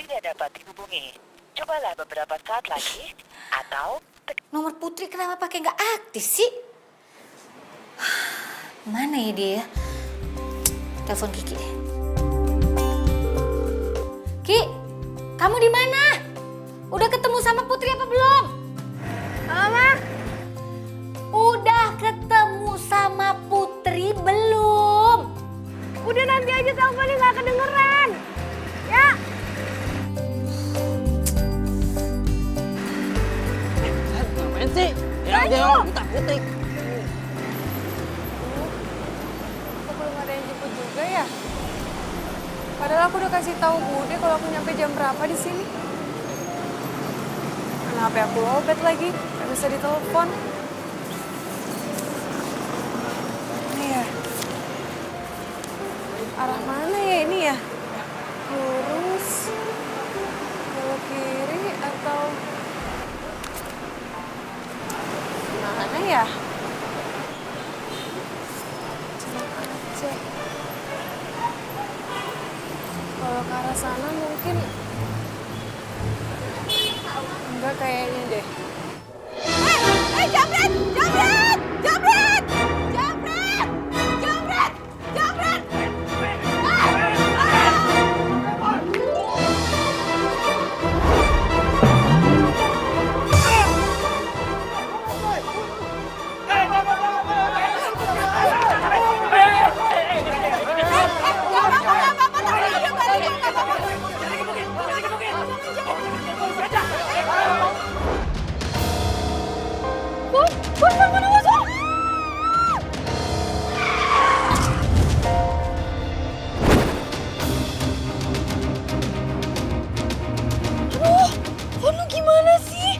tidak dapat dihubungi. Cobalah beberapa saat lagi, atau... Nomor Putri kenapa pakai nggak aktif sih? Mana ya dia ya? Telepon Kiki deh. Ki, kamu di mana? Udah ketemu sama Putri apa belum? Halo, Ma. Udah ketemu sama Putri belum? Udah nanti aja teleponnya nggak kedengeran. Ya. Ngapain sih? Ya aja, utak-utik. Kok belum ada yang jemput juga ya? Padahal aku udah kasih tahu Bude kalau aku nyampe jam berapa di sini. Mana HP aku lowbat lagi, nggak bisa ditelepon. Ini ya. Arah mana ya ini ya? Lurus, belok kiri atau mana ya? Cek. Kalau ke arah sana mungkin enggak kayaknya deh. Jambret! Jambret! Jambret! Jambret! Jambret! Jambret! Lu gimana sih?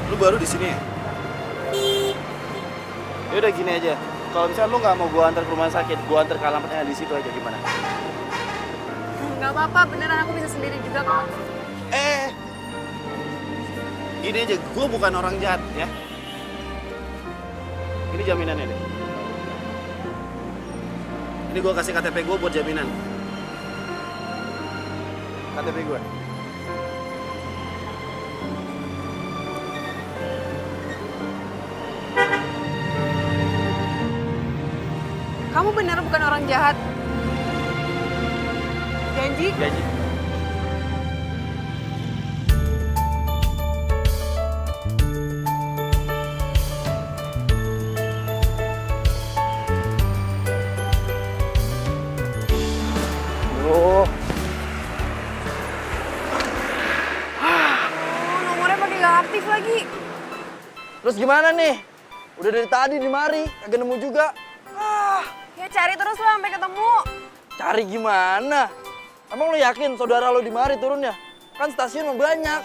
Lu baru di sini ya? Ya udah gini aja. Kalau misalnya lu nggak mau gua antar ke rumah sakit, gua antar ke alamatnya di situ aja, gimana? Nggak apa-apa, beneran aku bisa sendiri juga kok. Gini aja, gua bukan orang jahat ya. Ini jaminannya deh. Ini gua kasih KTP gua buat jaminan. KTP gua. Kamu bener bukan orang jahat. Janji? Janji. Nomornya pakai nggak aktif lagi. Terus gimana nih? Udah dari tadi di mari, kagak nemu juga. Ya cari terus lah sampai ketemu. Cari gimana? Emang lo yakin saudara lo di mari turunnya? Kan stasiun mah banyak.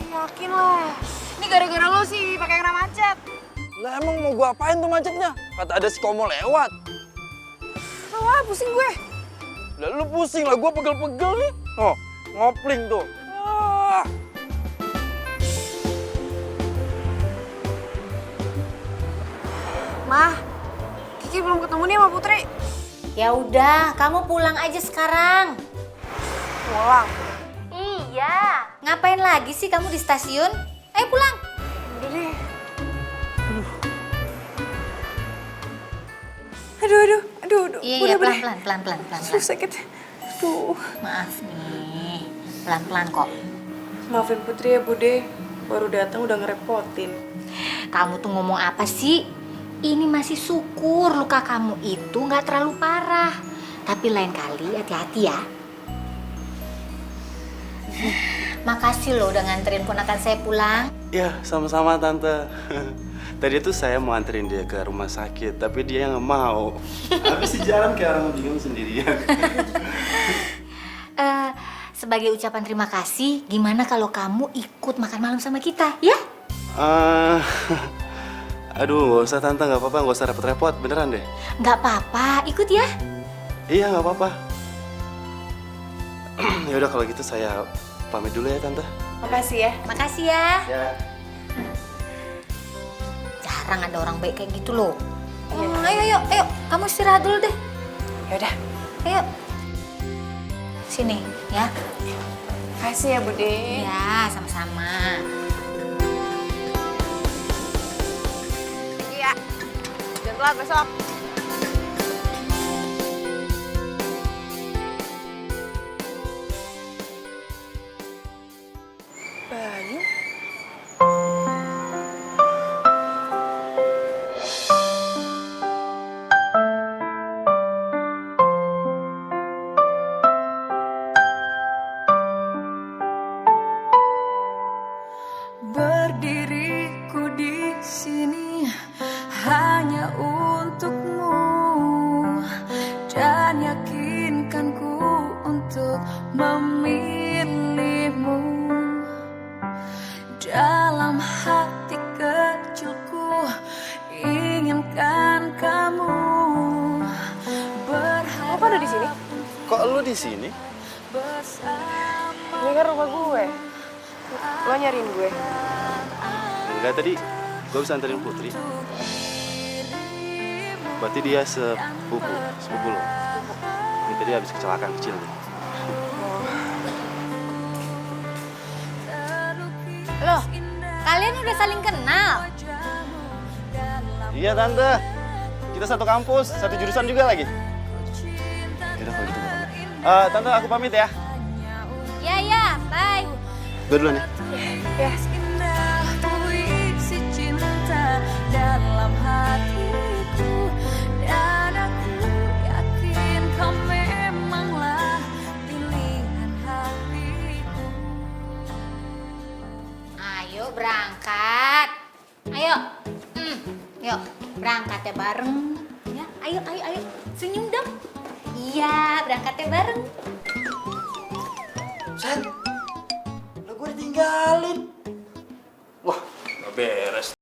Yakin lah. Ini gara-gara lo sih pakai kena macet. Lah emang mau gua apain tuh macetnya? Kata ada si Komo lewat. Wah, pusing gue. Lah lu pusing lah, gua pegel-pegel nih. Oh, ngopling tuh. Ah. Mah, Kiki belum ketemu nih sama Putri. Ya udah, kamu pulang aja sekarang. pulang. Iya. Ngapain lagi sih kamu di stasiun? Ayo pulang. Udah deh. Aduh. Iya, pelan-pelan. Aduh, sakit. Aduh. Maaf nih. Pelan-pelan kok. Maafin Putri ya, Bude. Baru datang udah ngerepotin. Kamu tuh ngomong apa sih? Ini masih syukur luka kamu itu nggak terlalu parah. Tapi lain kali hati-hati ya. Makasih loh udah nganterin ponakan saya pulang. Ya, sama-sama Tante. Tadi tuh saya mau anterin dia ke rumah sakit, tapi dia nggak mau. Habis di jalan kayak orang bingung sendirian. Sebagai ucapan terima kasih, gimana kalau kamu ikut makan malam sama kita, ya? Aduh, nggak usah Tante, nggak apa-apa, nggak usah repot-repot, beneran deh. Nggak apa-apa, ikut ya. Iya, nggak apa-apa. Ya udah kalau gitu saya pamit dulu ya Tante. Makasih ya. Makasih ya. Ya. Jarang ada orang baik kayak gitu loh. Ayo, kamu istirahat dulu deh. Yaudah. Ayo. Sini, ya. Makasih ya, Bude. Ya, sama-sama. Iya. Jangan telat besok. Bayu? Berdiriku di sini hanya untukmu dan yakinkanku untuk memilihmu. Dalam hati kecilku inginkan kamu berharap. Kok ada di sini? Kok lu di sini? Ini kan rumah gue. Lo nyariin gue. Enggak, tadi gue bisa anterin Putri. Berarti dia sepupu lo. Ini tadi habis kecelakaan kecil nih. Loh, kalian udah saling kenal? Iya Tante, kita satu kampus, satu jurusan juga lagi. Yaudah kalau gitu gue pamit. Tante aku pamit ya. Ya, bye. Gue duluan ya. Ya. Indah puisi cinta dalam hatiku dan aku yakin kau memanglah pilihan hatiku. Ayo berangkat. Ayo. Yuk, berangkat ya bareng. Ya, ayo. Senyum dong. Iya, berangkatnya bareng. Sen, udah gue ditinggalin. Wah, gak beres.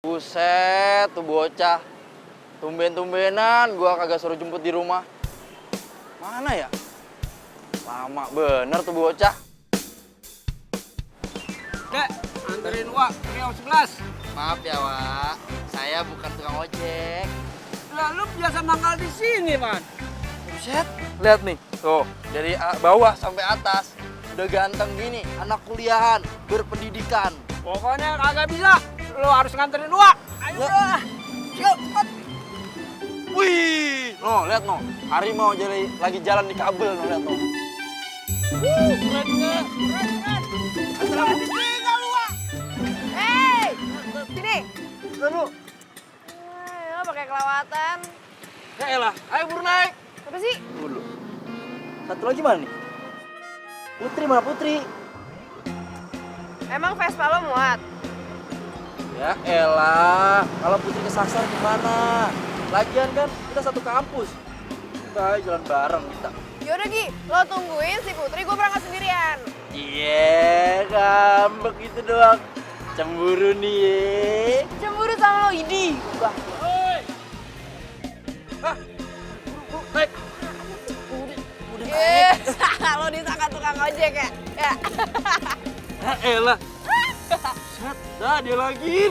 Buset, tuh bocah. Tumben-tumbenan gua kagak suruh jemput di rumah. Mana ya? Lama bener tuh bocah. Dek, anterin Wak ke Riau 11. Maaf ya, Wak. Saya bukan tukang ojek. Lah, lu biasa mangkal di sini, Man. Buset, lihat nih. Tuh, dari bawah sampai atas. Udah ganteng gini, anak kuliahan, berpendidikan. Pokoknya kagak bisa. Lu harus nganterin Wak. Ayo, Ya. Yuk, cepat. Wih, no, lihat no. Harimau jadi lagi jalan di kabel, no, lihat no. Keren, keren, keren. Anterin di sini, lu, Wak. Hei, sini. Lalu, Lo pakai kelewatan. ya elah, ayo buru naik. Apa sih? Dulu. Satu lagi mana nih? Putri, mana Putri? Emang Vespa lo muat? Ya elah, kalau Putri kesasar gimana? Lagian kan kita satu kampus. Udah jalan bareng kita. Yaudah Gi, lo tungguin si Putri, gue berangkat sendirian. Iya, ngambek gitu doang. Cemburu nih ye. Cemburu sama lo, Idi. Naik. Yes, lo disangka tukang ojek ya? Ya. Ya elah. Set, dah dia lagi.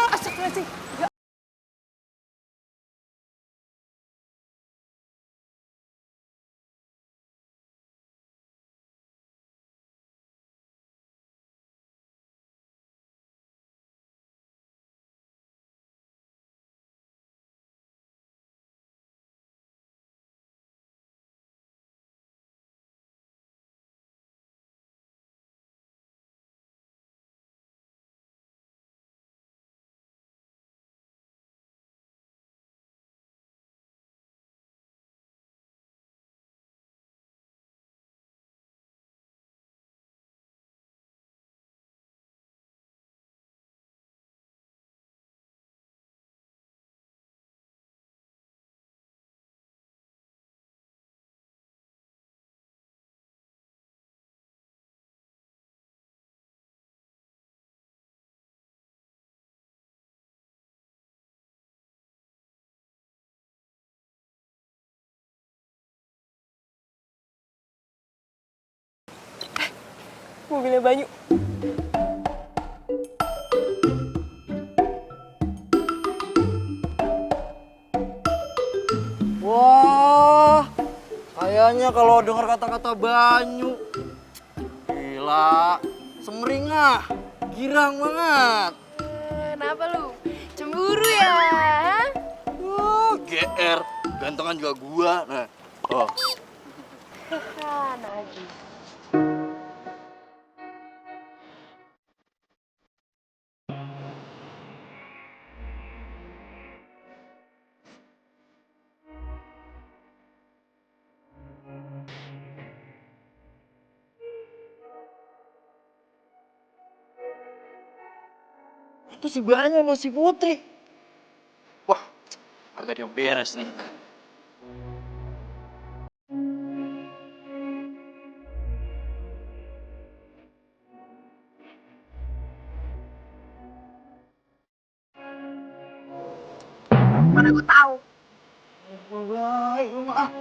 Astagfirullahaladzim. Ya. Mobilnya Banyu. Wah, kayaknya kalau dengar kata-kata Banyu, gila, semringah, girang banget. Kenapa lu? Cemburu ya? Wah, GR, gantengan juga gua. Nah, oh. Najis. Itu si Banyu sama si Putri. Wah, agak ada yang beres nih. Mana gue tahu. Baik, maaf.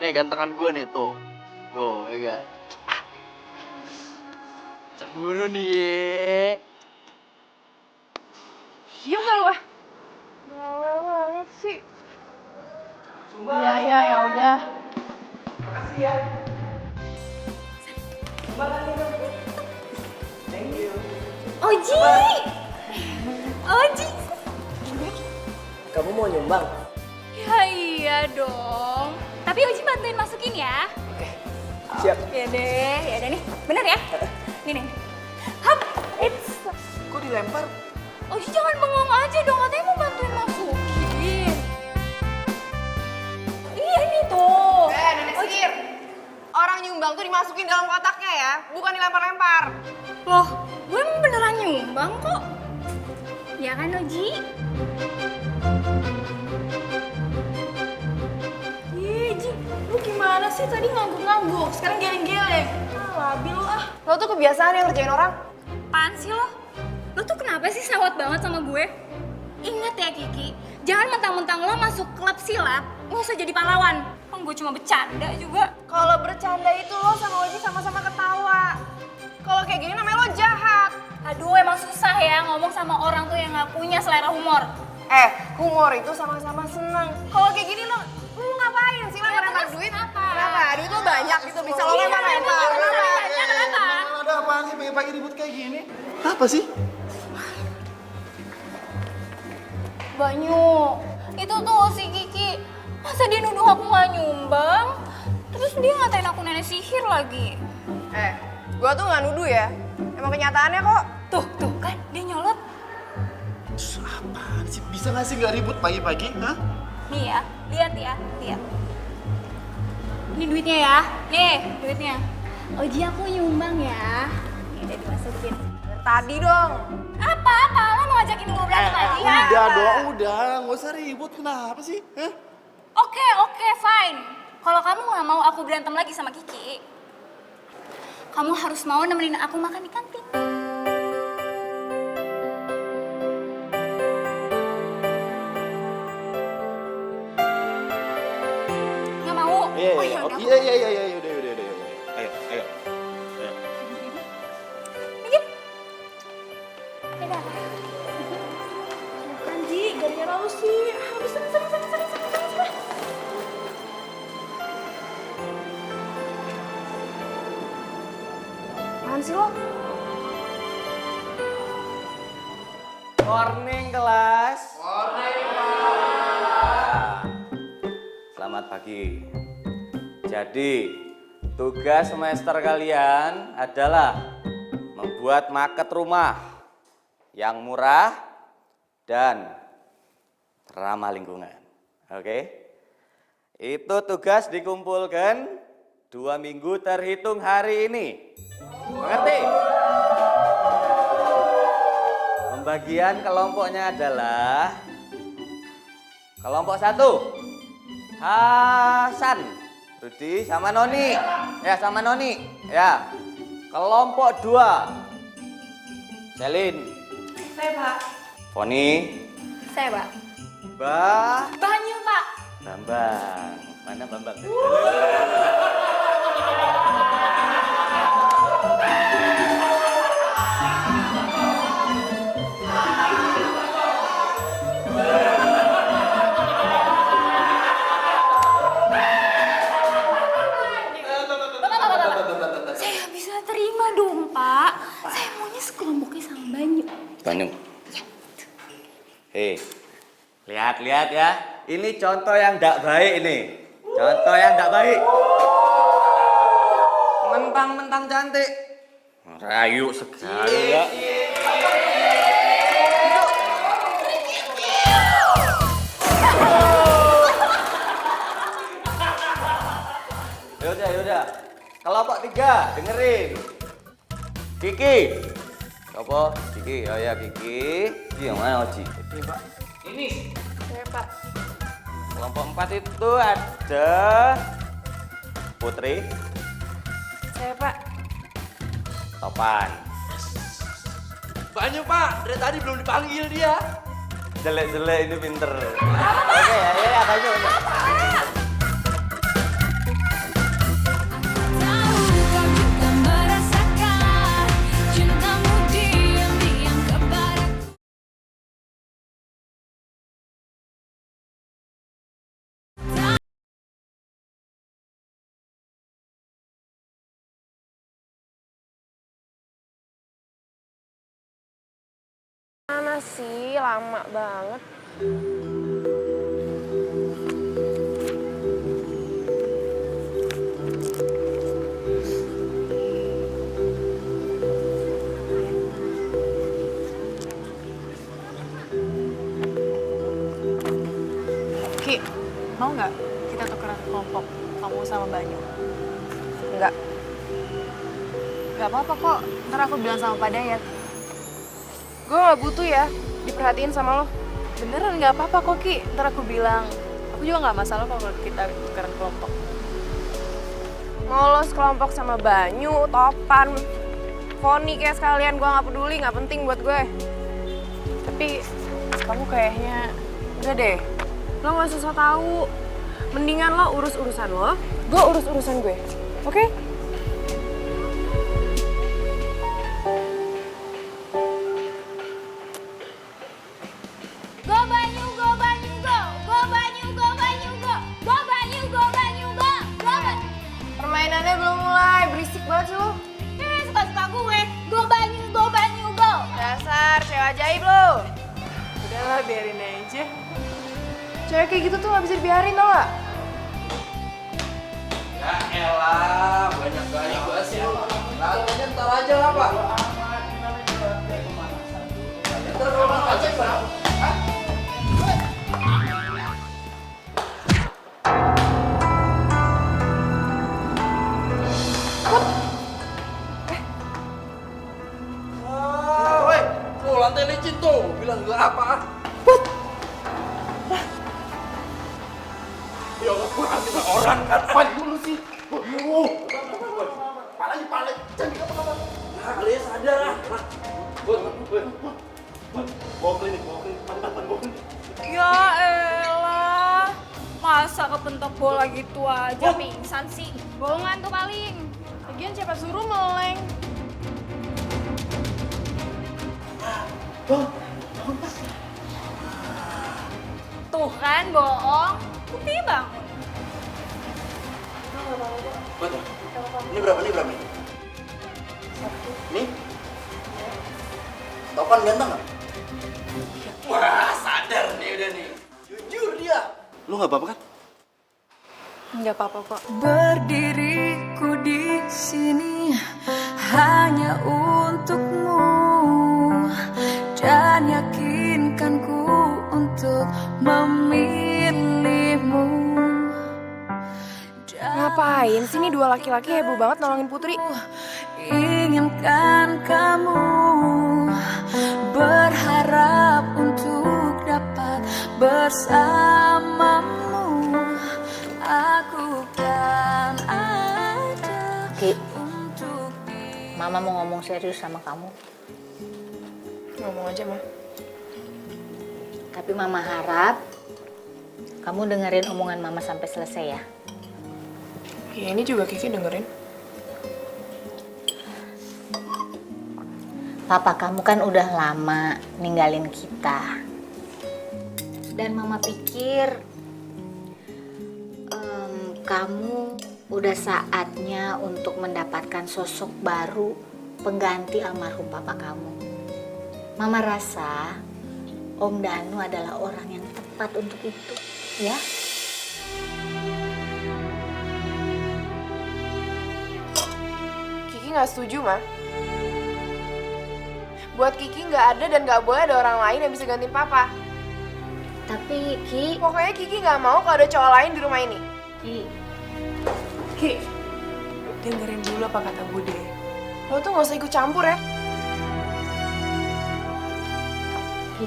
Nih gantengan gue nih tuh. Tuh, ya kan. Cemburu nih. Iya nggak lu ah? Bawel banget sih. Ya udah. Oji! Oji! Kamu mau nyumbang? Ya iya dong. Tapi Oji bantuin masukin ya. Siap. Ya deh nih. Bener ya? Nih. Hap! It's... Kok dilempar? Oji jangan bengong aja dong, katanya mau bantuin masukin. Iya nih tuh. masukin dalam kotaknya ya, bukan dilempar-lempar. Loh, gue emang beneran nyumbang kok. Ya kan, Oji? Ih, Ji, lu gimana sih? Tadi ngangguk-ngangguk, sekarang geleng-geleng. Labil lu ah. Lo tuh kebiasaan yang ngerjain orang. Apaan sih lo? Lo tuh kenapa sih sawat banget sama gue? Ingat ya Kiki, jangan mentang-mentang lo masuk klub silat, lo usah jadi pahlawan. Kan gue cuma bercanda juga. Kalau bercanda itu lo sama Oji sama-sama ketawa. Kalau kayak gini namanya lo jahat. Aduh, emang susah ya ngomong sama orang tuh yang gak punya selera humor. Humor itu sama-sama seneng. Kalau kayak gini lo ngapain sih lempar duit? Kenapa? Duit lo banyak gitu, bisa lo lempar-lempar. Kenapa? Ada apaan sih pagi-pagi ribut kayak gini? Apa sih? Banyu, itu tuh si Kiki, masa dia nuduh aku gak nyumbang? Terus dia ngatain aku nenek sihir lagi. Gua tuh nggak nuduh ya. Emang kenyataannya kok. Tuh kan, dia nyolot. Apaan sih? Bisa nggak sih nggak ribut pagi-pagi? Hah? Nih ya, lihat ya, lihat. Ini duitnya ya, nih duitnya. Oji aku nyumbang ya. Ini udah dimasukin. Tadi dong. Apa? Lo mau ngajakin gue berantem lagi ya? Udah dong, udah. Nggak usah ribut. Kenapa sih? Hah? Oke, fine. Kalau kamu nggak mau aku berantem lagi sama Kiki, kamu harus mau nemenin aku makan di kantin. Nggak mau? Iya, Oh, iya, ya udah. iya, udah. Ayo. Dikit. Dadah. Bukan Ji, gara-gara lo sih. Habis sana. Apaan sih lo? Morning kelas. Selamat pagi. Jadi, tugas semester kalian adalah membuat market rumah yang murah dan ramah lingkungan. Oke? Itu tugas dikumpulkan 2 minggu terhitung hari ini. Mengerti? Pembagian kelompoknya adalah kelompok 1 Hasan, Rudi sama Noni. Ya. Kelompok 2 Selin, Saya Pak. Foni, Saya, Pak. Banyu, Pak. Bambang. Mana Bambang? Saya nggak bisa terima dong, Pak. Saya maunya sekelompoknya sama Banyu. Banyu. Hei, lihat ya. Ini contoh yang tidak baik ini. Contoh yang tidak baik. Mentang-mentang cantik. Rayu sekali ya. Yaudah. Kelompok 3, dengerin. Kiki. Apa? Kiki, oh ya Kiki. Kiki yang mana Oji? Ini Pak. Ini. Saya Pak. Kelompok 4 itu ada Putri, Saya Pak. Topan. Banyak Pak, dari tadi belum dipanggil dia. Jelek-jelek ini pinter. Oke ya, Banyu. Tahu kau juga merasakan cintamu diam-diam kepadaku. Mana sih? Lama banget. Ki, mau nggak kita tukeran kelompok kamu sama Banyu? Enggak. Gak apa-apa kok, ntar aku bilang sama Pak Dayat. Gue gak butuh ya diperhatiin sama lo. Beneran nggak apa-apa kok Ki, ntar aku bilang. Aku juga nggak masalah kalau kita tukeran kelompok. Mau lo sekelompok sama Banyu, Topan, Foni kayak sekalian, gue gak peduli, gak penting buat gue. Tapi kamu kayaknya udah deh, lo gak usah tahu. Mendingan lo urus urusan lo, gue urus urusan gue, oke? Go Banyu, go Banyu, go! Go Banyu, go Banyu, go! Go Banyu, go Banyu, go! Go Banyu! Permainannya belum mulai, berisik banget sih lo. Suka-suka gue. Go Banyu, go Banyu, go! Dasar cewek ajaib lo. Udahlah biarin aja. Cewek kayak gitu tuh gak bisa dibiarin tau gak? Ya elah, banyak banget sih lu. Latihannya ntar aja lah, Pak. Ntar kalau nggak cek, Pak. Woi, tuh lantai licin tuh, bilang gak apa? Ya Allah, kurang juga orang kan, pan dulu sih. Palanya, cantik apa-apa. Nah, kalian sadar lah. Bawa klinik, bawa klinik. Ya elah. Masa kepentok bola gitu aja pingsan sih. Bohongan tuh paling. Lagian siapa suruh meleng? Tuh kan bohong. Bukti bangun. Betul. Ini berapa nih? Nih? Topan ganteng nggak? Wah, sadar nih udah nih. Jujur dia. Lu nggak apa-apa kan? Nggak apa-apa kok. Berdiriku di sini hanya untukmu dan yakinkanku untuk memilihmu. Ngapain sih nih dua laki-laki heboh banget nolongin Putri? Inginkan kamu, berharap untuk dapat bersamamu. Aku kan ada untuk Mama mau ngomong serius sama kamu. Ngomong aja, Ma. Tapi Mama harap kamu dengerin omongan Mama sampai selesai ya. Ya ini juga Kiki dengerin. Papa kamu kan udah lama ninggalin kita. Dan Mama pikir kamu udah saatnya untuk mendapatkan sosok baru pengganti almarhum papa kamu. Mama rasa Om Danu adalah orang yang tepat untuk itu, ya. Kiki nggak setuju, Ma. Buat Kiki nggak ada dan nggak boleh ada orang lain yang bisa gantiin Papa. Tapi Ki, Pokoknya Kiki nggak mau kalau ada cowok lain di rumah ini. Ki, dengerin dulu apa kata Bude. Lo tuh nggak usah ikut campur ya.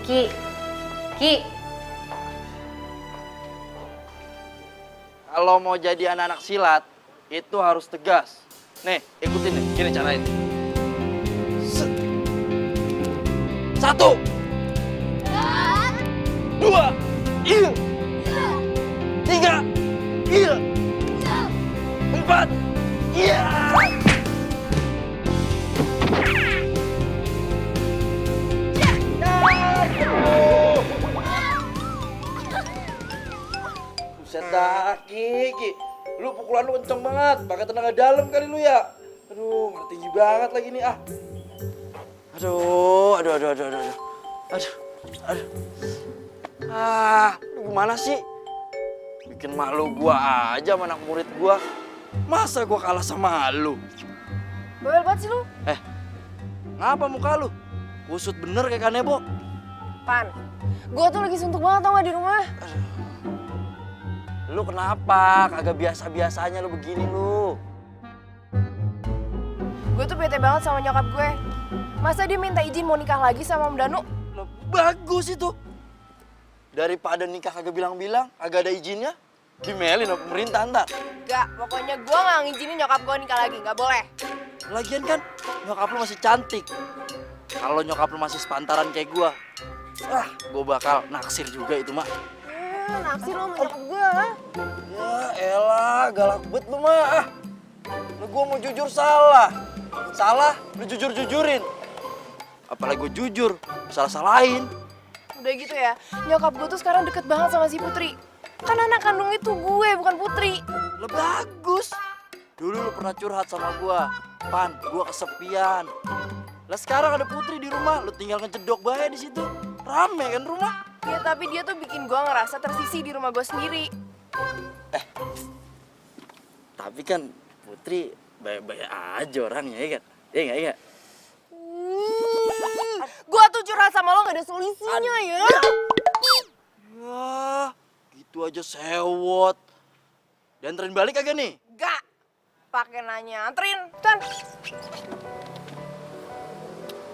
Ki. Kalau mau jadi anak-anak silat, itu harus tegas. Nih, ikutin nih, gini carain. 1 2 il 3 il 4 iya. Buset dah, Ki. Lu pukulan lu kenceng banget, pakai tenaga dalam kali lu ya. Aduh, tinggi banget lagi nih ah. Aduh. Ah, lu gimana sih? Bikin malu gua aja sama anak murid gua. Masa gua kalah sama lu? Bawel banget sih lu. Ngapa muka lu? Kusut bener kayak kanebo. Pan, gue tuh lagi suntuk banget tau gak di rumah. Lu kenapa? Kagak biasa-biasanya lu begini lu. Gue tuh bete banget sama nyokap gue. Masa dia minta izin mau nikah lagi sama Om Danu? Lah, bagus itu. Daripada nikah kagak bilang-bilang, agak ada izinnya, dimelin sama pemerintah ntar. Gak, pokoknya gue gak ngizinin nyokap gue nikah lagi, gak boleh. Lagian kan, nyokap lu masih cantik. Kalau nyokap lu masih sepantaran kayak gua, gue bakal naksir juga itu, Mak. Naksir lo sama nyokap gue. Ya elah, galak bet lu, Mak. Lu gua mau jujur salah. Salah, lu jujur-jujurin. Apalagi gue jujur, salah-salahin. Udah gitu ya, nyokap gue tuh sekarang deket banget sama si Putri. Kan anak kandung itu gue, bukan Putri. Lah bagus. Dulu lu pernah curhat sama gua. Pan, gua kesepian. Lah sekarang ada Putri di rumah, lu tinggal ngecedok bae di situ. Rame kan rumah? Ya tapi dia tuh bikin gue ngerasa tersisih di rumah gue sendiri. Tapi kan Putri baik-baik aja orangnya, ya kan? Iya nggak, iya? Gue tuh curhat sama lo gak ada solusinya ya. Wah, gitu aja sewot. Dianterin balik kagak nih? Gak. Pakai nanya, anterin. Tan.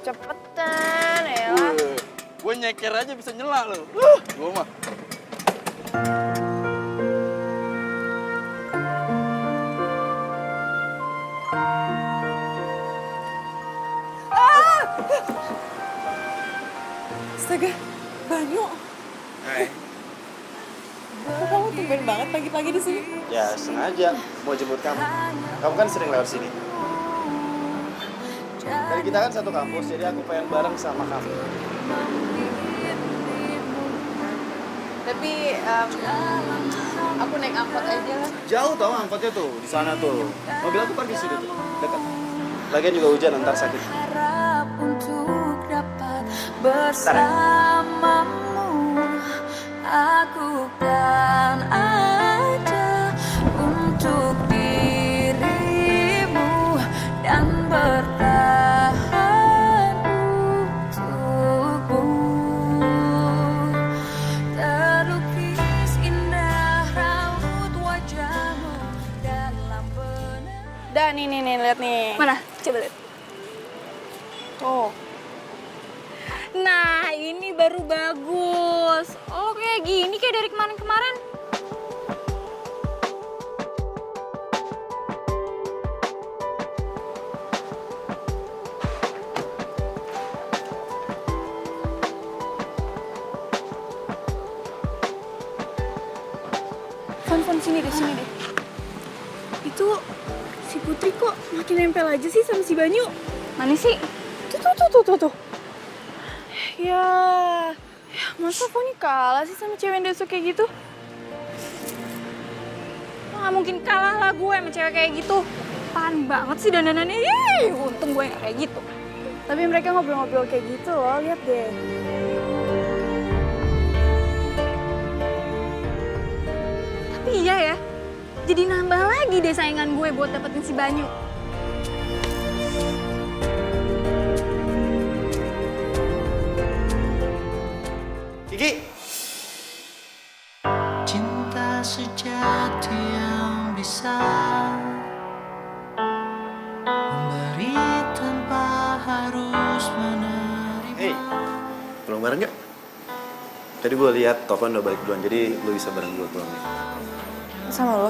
Cepetan ya. Gue nyeker aja bisa nyela lo. Gue mah. Astaga, Banyu. Hai. Kok kamu tumben banget pagi-pagi di sini? Ya sengaja mau jemput kamu. Kamu kan sering lewat sini. Dari kita kan satu kampus, jadi aku pengen bareng sama kamu. Tapi aku naik angkot aja lah. Jauh tau angkotnya tuh, di sana tuh. Mobil aku parkir situ tuh, dekat. Lagian juga hujan, ntar sakit. Harap untuk dapat bersamamu, aku kan ada untuk dirimu dan bertahan untukmu. Terlukis indah raut wajahmu dalam benak. Dan nih, lihat nih. Mana? Coba lihat. Tuh. Nah, ini baru bagus. Oh, kayak gini kayak dari kemarin-kemarin. Fon, sini deh. Itu si Putri kok makin nempel aja sih sama si Banyu? Mana sih? Tuh. Ya, masa Foni kalah sih sama cewek desok kayak gitu? Nggak mungkin kalah lah gue sama cewek kayak gitu. Apaan banget sih dandanannya. Ih, untung gue nggak kayak gitu. Tapi mereka ngobrol-ngobrol kayak gitu loh, lihat deh. Tapi iya ya, jadi nambah lagi deh saingan gue buat dapetin si Banyu. Kiki! Cinta sejati yang bisa memberi tanpa harus menerima. Hey, pulang bareng gak? Tadi gue lihat Topan udah balik duluan, jadi lu bisa bareng gue pulangnya. Sama lo?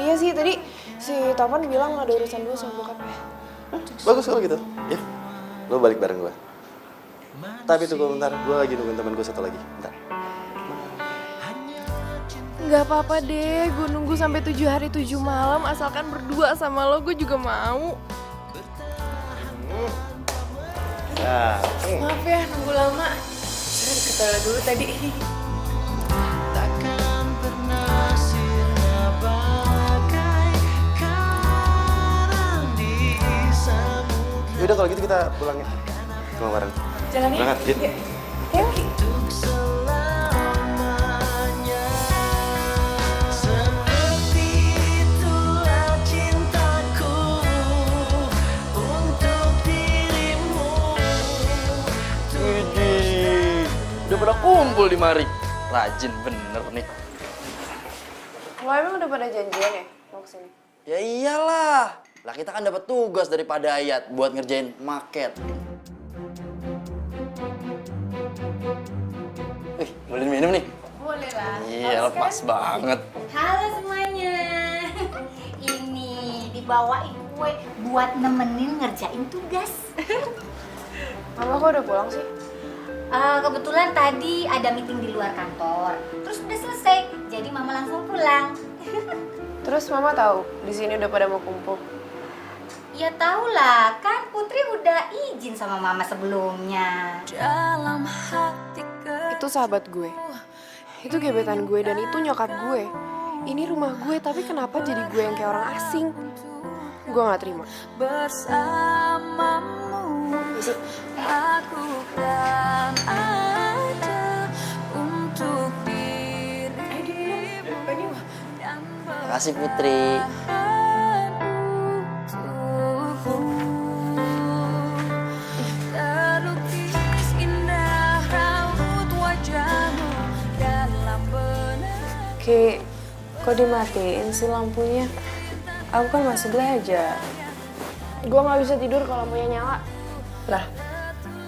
Iya sih, tadi si Topan bilang ada urusan dulu sama bokapnya. Bagus kalau gitu, ya. Lu balik bareng gue. Tapi tunggu bentar, gue lagi nungguin temen gue satu lagi. Bentar. Gak apa-apa deh, gue nunggu sampai 7 hari 7 malam asalkan berdua sama lo, gue juga mau. Ya. Maaf ya, nunggu lama. Saya ke toilet dulu tadi. Takkan pernah sirna bagai karang di samudra. Yaudah kalau gitu kita pulang ya. Pulang bareng. Jalan ya? Berangkat, Dit. Yuk. Untuk selamanya. Seperti itulah cintaku untuk dirimu. Widih, udah pada kumpul di mari. Rajin bener nih. Lo emang udah pada janjian ya mau kesini? Ya iyalah. Lah kita kan dapat tugas dari Pak Dayat buat ngerjain market. Boleh minum nih? Boleh lah. Iya, lepas banget. Halo semuanya. Ini dibawain kue buat nemenin ngerjain tugas. Mama kok udah pulang sih? Kebetulan tadi ada meeting di luar kantor. Terus udah selesai, jadi mama langsung pulang. Terus mama tahu di sini udah pada mau kumpul. Ya tau lah, kan Putri udah izin sama mama sebelumnya. dalam hati Itu sahabat gue. Itu gebetan gue dan itu nyokap gue. Ini rumah gue tapi kenapa jadi gue yang kayak orang asing? Gue gak terima. bersamamu. Aku kan ada untuk dirimu dan Makasih Putri. bertahan untukmu. Terlukis indah raut wajahmu dalam benak. Ki, kok dimatiin sih lampunya? Aku kan masih belajar. Gue gak bisa tidur kalau lampunya nyala. Lah,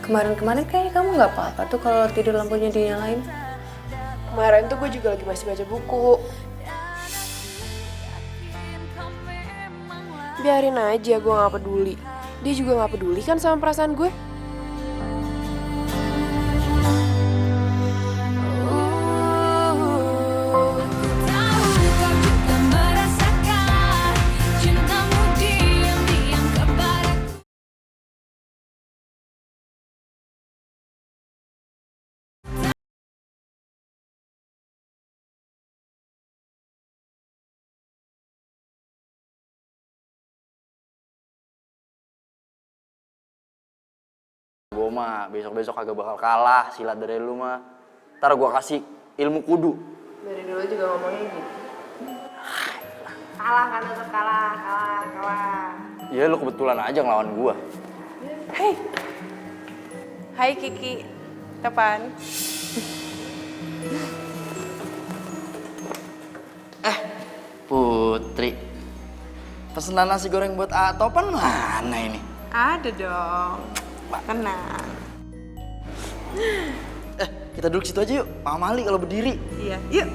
kemarin-kemarin kayaknya kamu nggak apa-apa tuh kalau tidur lampunya dinyalain. Kemarin tuh gue juga lagi masih baca buku. Biarin aja, gue gak peduli. Dia juga gak peduli kan sama perasaan gue. Tahu kau juga merasakan cintamu diam-diam kepadaku. Gue mah besok-besok kagak bakal kalah silat dari lu mah. Ntar gue kasih ilmu kudu. Dari dulu juga ngomongnya gitu. Kalah kan tetap kalah. Ya lu kebetulan aja ngelawan gue. Hei. Hai Kiki. Kapan? Putri. Pesenan nasi goreng buat Topan mana ini? Ada dong. Tenang. Kita duduk situ aja yuk. Pak Mali kalau berdiri. Iya, yuk.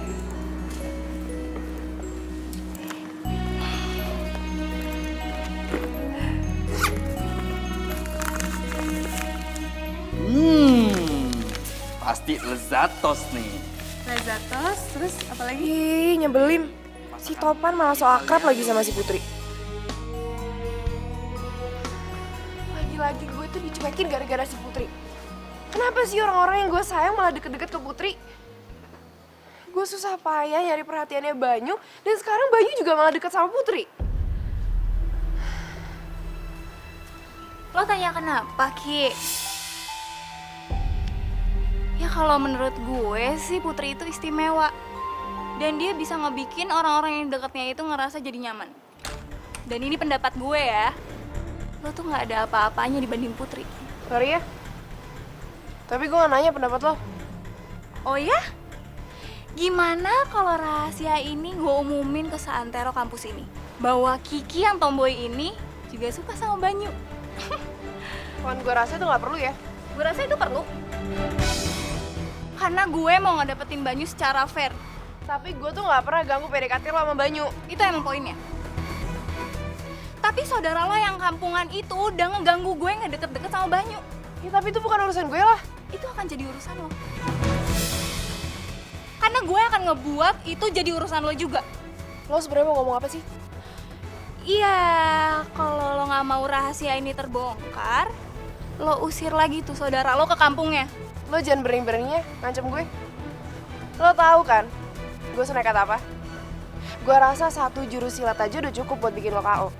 Pasti lezatos nih. Lezatos, terus apa lagi? Ih, nyebelin. Si Topan malah so akrab lagi sama si Putri. Lagi-lagi gue tuh dicuekin gara-gara si Putri. Kenapa sih orang-orang yang gue sayang malah deket-deket ke Putri? Gue susah payah nyari perhatiannya Banyu, dan sekarang Banyu juga malah deket sama Putri. Lo tanya kenapa, Ki? Ya kalau menurut gue sih Putri itu istimewa. Dan dia bisa ngebikin orang-orang yang dekatnya itu ngerasa jadi nyaman. Dan ini pendapat gue ya. Lo tuh nggak ada apa-apanya dibanding Putri. Sorry ya. Tapi gue gak nanya pendapat lo. Oh ya? Gimana kalau rahasia ini gue umumin ke seantero kampus ini? Bahwa Kiki yang tomboy ini juga suka sama Banyu. Kan gue rasa itu gak perlu ya. Gue rasa itu perlu. Karena gue mau ngedapetin Banyu secara fair. Tapi gue tuh gak pernah ganggu PDKT lo sama Banyu. Itu emang poinnya. Tapi saudara lo yang kampungan itu udah ngeganggu gue ngedeket-deket sama Banyu. Ya tapi itu bukan urusan gue lah. Itu akan jadi urusan lo. Karena gue akan ngebuat itu jadi urusan lo juga. Lo sebenarnya mau ngomong apa sih? Iya, kalau lo nggak mau rahasia ini terbongkar, lo usir lagi tuh saudara lo ke kampungnya. Lo jangan berani-beraninya ngancem gue. Lo tahu kan, gue senekat apa? Gue rasa 1 jurus silat aja udah cukup buat bikin lo KO.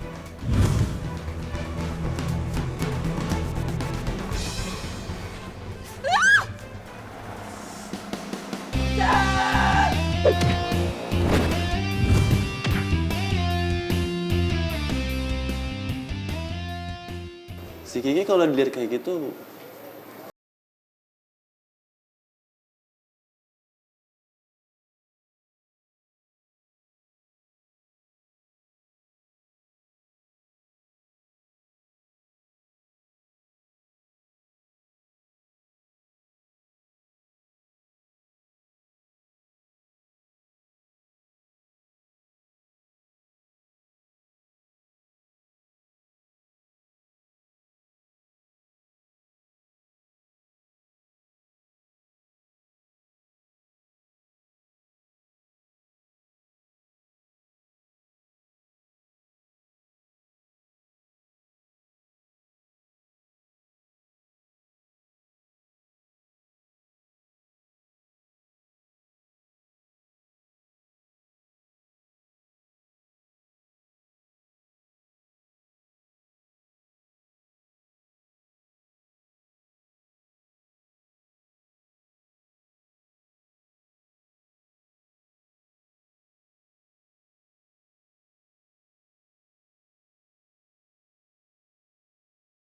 Si Kiki kalau dilihat kayak gitu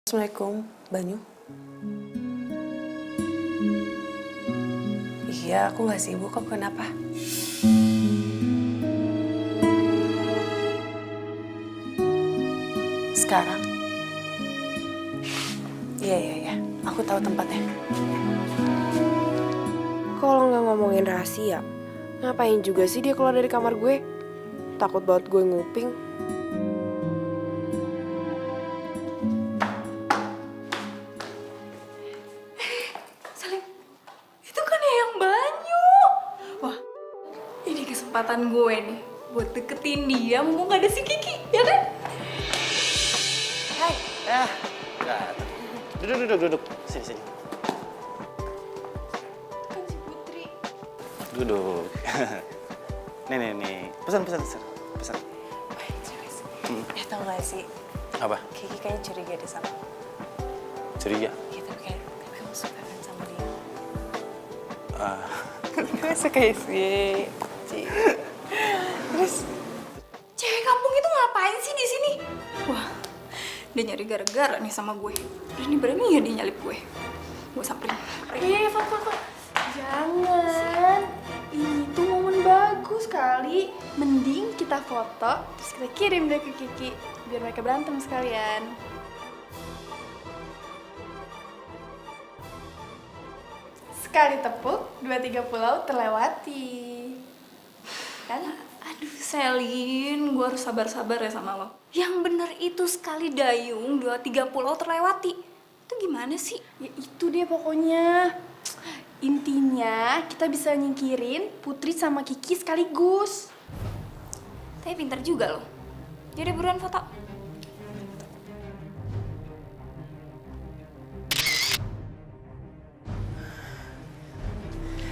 Assalamualaikum, Banyu. Iya, aku gak sibuk kok, kenapa? Sekarang? Iya, aku tahu tempatnya. Kalau nggak ngomongin rahasia, ngapain juga sih dia keluar dari kamar gue? Takut banget gue nguping. Salim, itu kan yang Banyu. Wah, ini kesempatan gue nih buat deketin dia mumpung gak ada si Kiki, ya kan? Duduk. Sini. Kan si Putri. Duduk. nih. Pesan. Tau gak sih, Apa? Kiki kayaknya curiga deh sama aku. Curiga? Gitu, tapi kamu suka kan sama dia? Ah, Gue suka sih. Terus, Cewek kampung itu ngapain sih di sini? Wah, dia nyari gara-gara nih sama gue. Berani ya dia nyalip gue. Gue samperin. Fak. Jangan. Ini tuh momen bagus kali. Mending kita foto, terus kita kirim deh ke Kiki. Biar mereka berantem sekalian. Sekali tepuk, 2-3 pulau terlewati. Kan? Aduh, Selin, gue harus sabar-sabar ya sama lo. Yang bener itu sekali dayung, 2-3 pulau terlewati. Itu gimana sih? Ya itu dia pokoknya. Intinya kita bisa nyingkirin Putri sama Kiki sekaligus. Tapi pintar juga lo. Jadi buruan foto.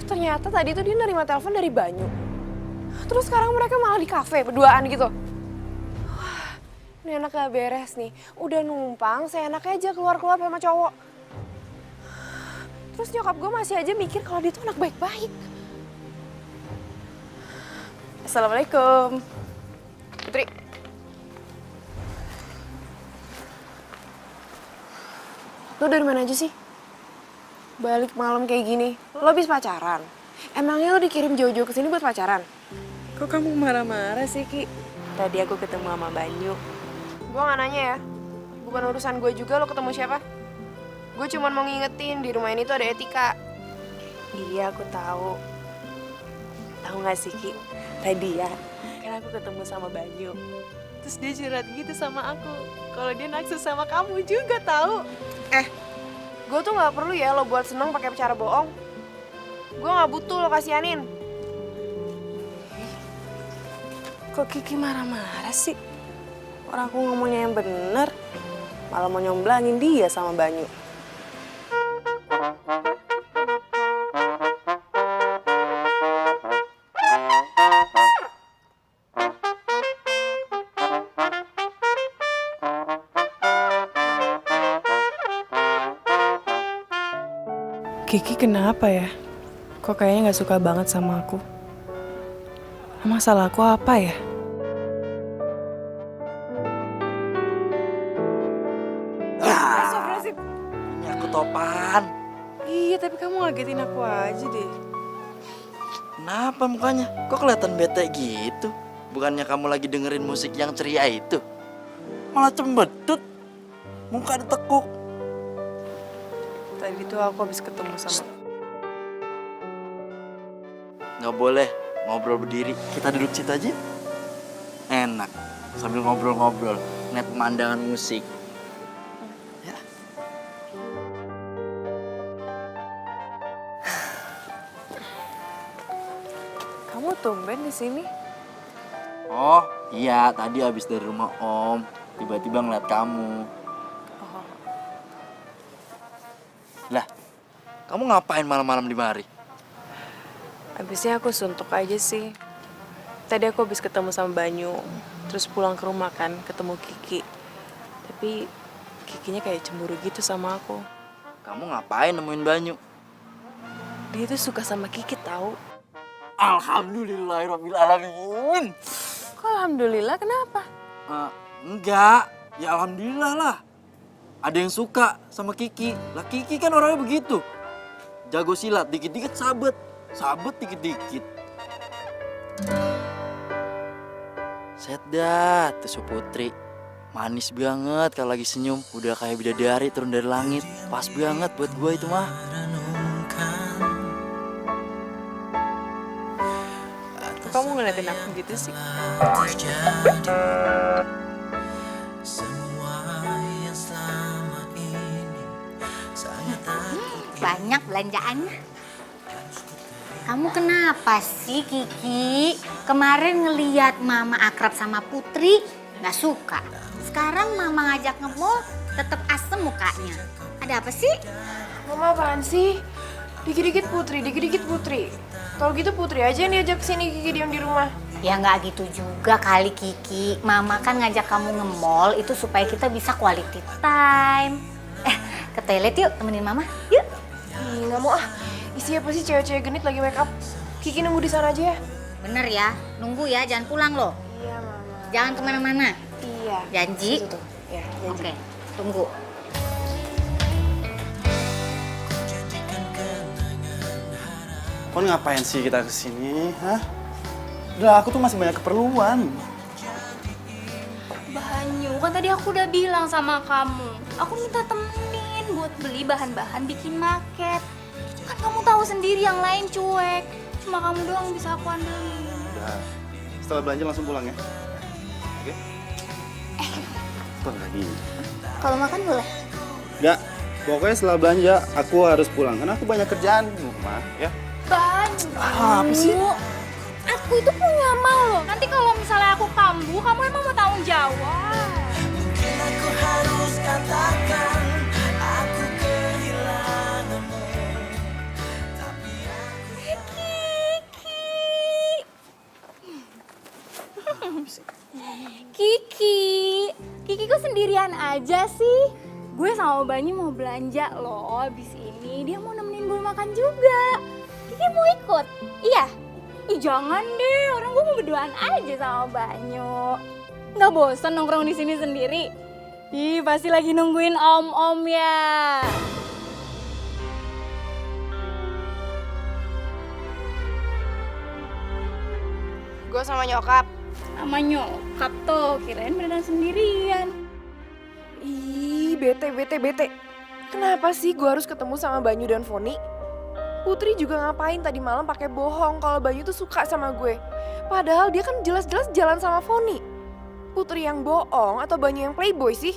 Ternyata tadi tuh dia nerima telepon dari Banyu. Terus sekarang mereka malah di kafe berduaan gitu. Wah, ini anak gak beres nih. Udah numpang, seenaknya aja keluar-keluar sama cowok. Terus nyokap gue masih aja mikir kalau dia tuh anak baik-baik. Assalamualaikum. Putri. Lo dari mana aja sih? Balik malam kayak gini, lo habis pacaran? Emangnya lo dikirim jauh-jauh kesini buat pacaran? kok kamu marah-marah sih, Ki? Tadi aku ketemu sama Banyu. Gue gak nanya ya, bukan urusan gue juga lo ketemu siapa. Gue cuma mau ngingetin di rumah ini tuh ada etika. Iya, aku tahu. Tahu gak sih, Ki? Tadi ya, kan aku ketemu sama Banyu. Terus dia curhat gitu sama aku. Kalau dia naksir sama kamu juga tahu. Gue tuh gak perlu ya lo buat seneng pakai cara bohong. Gue gak butuh lo kasihanin. Kok Kiki marah-marah sih? Orang aku ngomongnya yang bener, malah mau nyomblangin dia sama Banyu. Kiki kenapa ya? Kok kayaknya gak suka banget sama aku? Emang salah aku apa ya? Ini aku Topan. Iya, tapi kamu ngagetin aku aja deh. Kenapa mukanya? Kok kelihatan bete gitu? Bukannya kamu lagi dengerin musik yang ceria itu? Malah cembetut. Muka ditekuk. Tadi tuh aku habis ketemu sama... Nggak boleh ngobrol berdiri. Kita duduk situ aja. Enak. Sambil ngobrol-ngobrol. Ngeliat pemandangan musik. Ya. Kamu tumben di sini? Oh iya, tadi habis dari rumah Om. Tiba-tiba ngeliat kamu. Lah, kamu ngapain malam-malam di mari? Habisnya aku suntuk aja sih. Tadi aku habis ketemu sama Banyu. Terus pulang ke rumah kan, ketemu Kiki. Tapi Kikinya kayak cemburu gitu sama aku. Kamu ngapain nemuin Banyu? Dia tuh suka sama Kiki tahu. Alhamdulillahirrahmanirrahim. Kok alhamdulillah, kenapa? Enggak, ya alhamdulillah lah. ada yang suka sama Kiki. Lah Kiki kan orangnya begitu. Jago silat, dikit-dikit sabet. Sabet dikit-dikit. Set dah, tuh si Putri. Manis banget kalau lagi senyum. Udah kayak bidadari turun dari langit. Pas banget buat gue itu mah. Kamu ngeliatin aku gitu sih? Banyak belanjaannya. Kamu kenapa sih Kiki? Kemarin ngeliat Mama akrab sama Putri, nggak suka. Sekarang Mama ngajak nge-mall, tetep asem mukanya. Ada apa sih? Mama apaan sih? Dikit-dikit Putri, dikit-dikit Putri. Kalau gitu Putri aja yang diajak sini, Kiki diam di rumah. Ya nggak gitu juga kali Kiki. Mama kan ngajak kamu nge-mall itu supaya kita bisa quality time. Ke toilet yuk, temenin Mama. Yuk. Ih, nggak mau ah. Isi apa sih cewek-cewek genit lagi make up? Kiki nunggu di sana aja ya. Bener ya, nunggu ya, jangan pulang loh. Iya, Mama. Jangan kemana-mana. Iya. Janji? Situ tuh. Ya, janji. Oke, tunggu. Kau ngapain sih kita kesini, hah? Udah, aku tuh masih banyak keperluan. Banyu, kan tadi aku udah bilang sama kamu. Aku minta temenin buat beli bahan-bahan bikin maket. Kan kamu tahu sendiri yang lain cuek. Cuma kamu doang bisa aku andelin. Udah, setelah belanja langsung pulang ya. Oke? Kok lagi? Kalau makan boleh? Enggak, pokoknya setelah belanja aku harus pulang. Karena aku banyak kerjaan di rumah, ya. Banyu. Apa sih? Aku itu punya mau loh. Nanti kalau misalnya aku kambuh, kamu emang mau tanggung jawab. Mungkin aku harus katakan aku kehilanganmu. Kiki, Kiki kok sendirian aja sih? Gue sama Banyu mau belanja loh abis ini. Dia mau nemenin gue makan juga. Kiki mau ikut? Iya? Ih jangan deh, orang gue mau berduaan aja sama Banyu. Nggak bosan nongkrong di sini sendiri? Ih pasti lagi nungguin om-om ya. Gue sama nyokap. Sama nyokap tuh, kirain beneran sendirian. Ih, bete. Kenapa sih gue harus ketemu sama Banyu dan Foni? Putri juga ngapain tadi malam pakai bohong kalau Banyu tuh suka sama gue. Padahal dia kan jelas-jelas jalan sama Foni. Putri yang bohong atau Banyu yang playboy sih?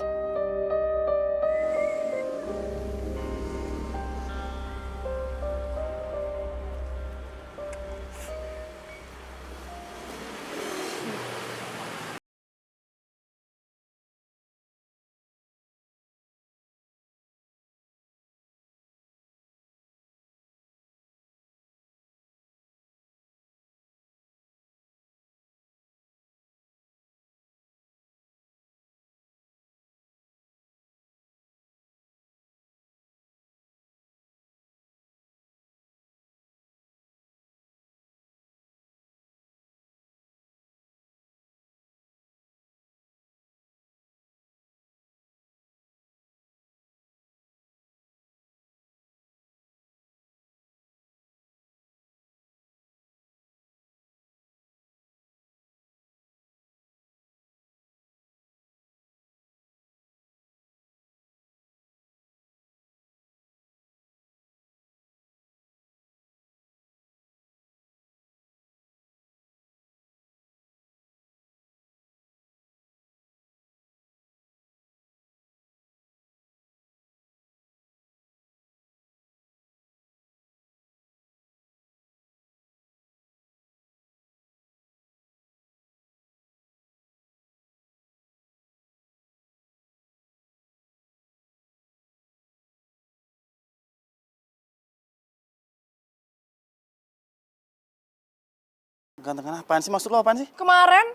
Ganteng apaan sih? Maksud lo apaan sih? Kemarin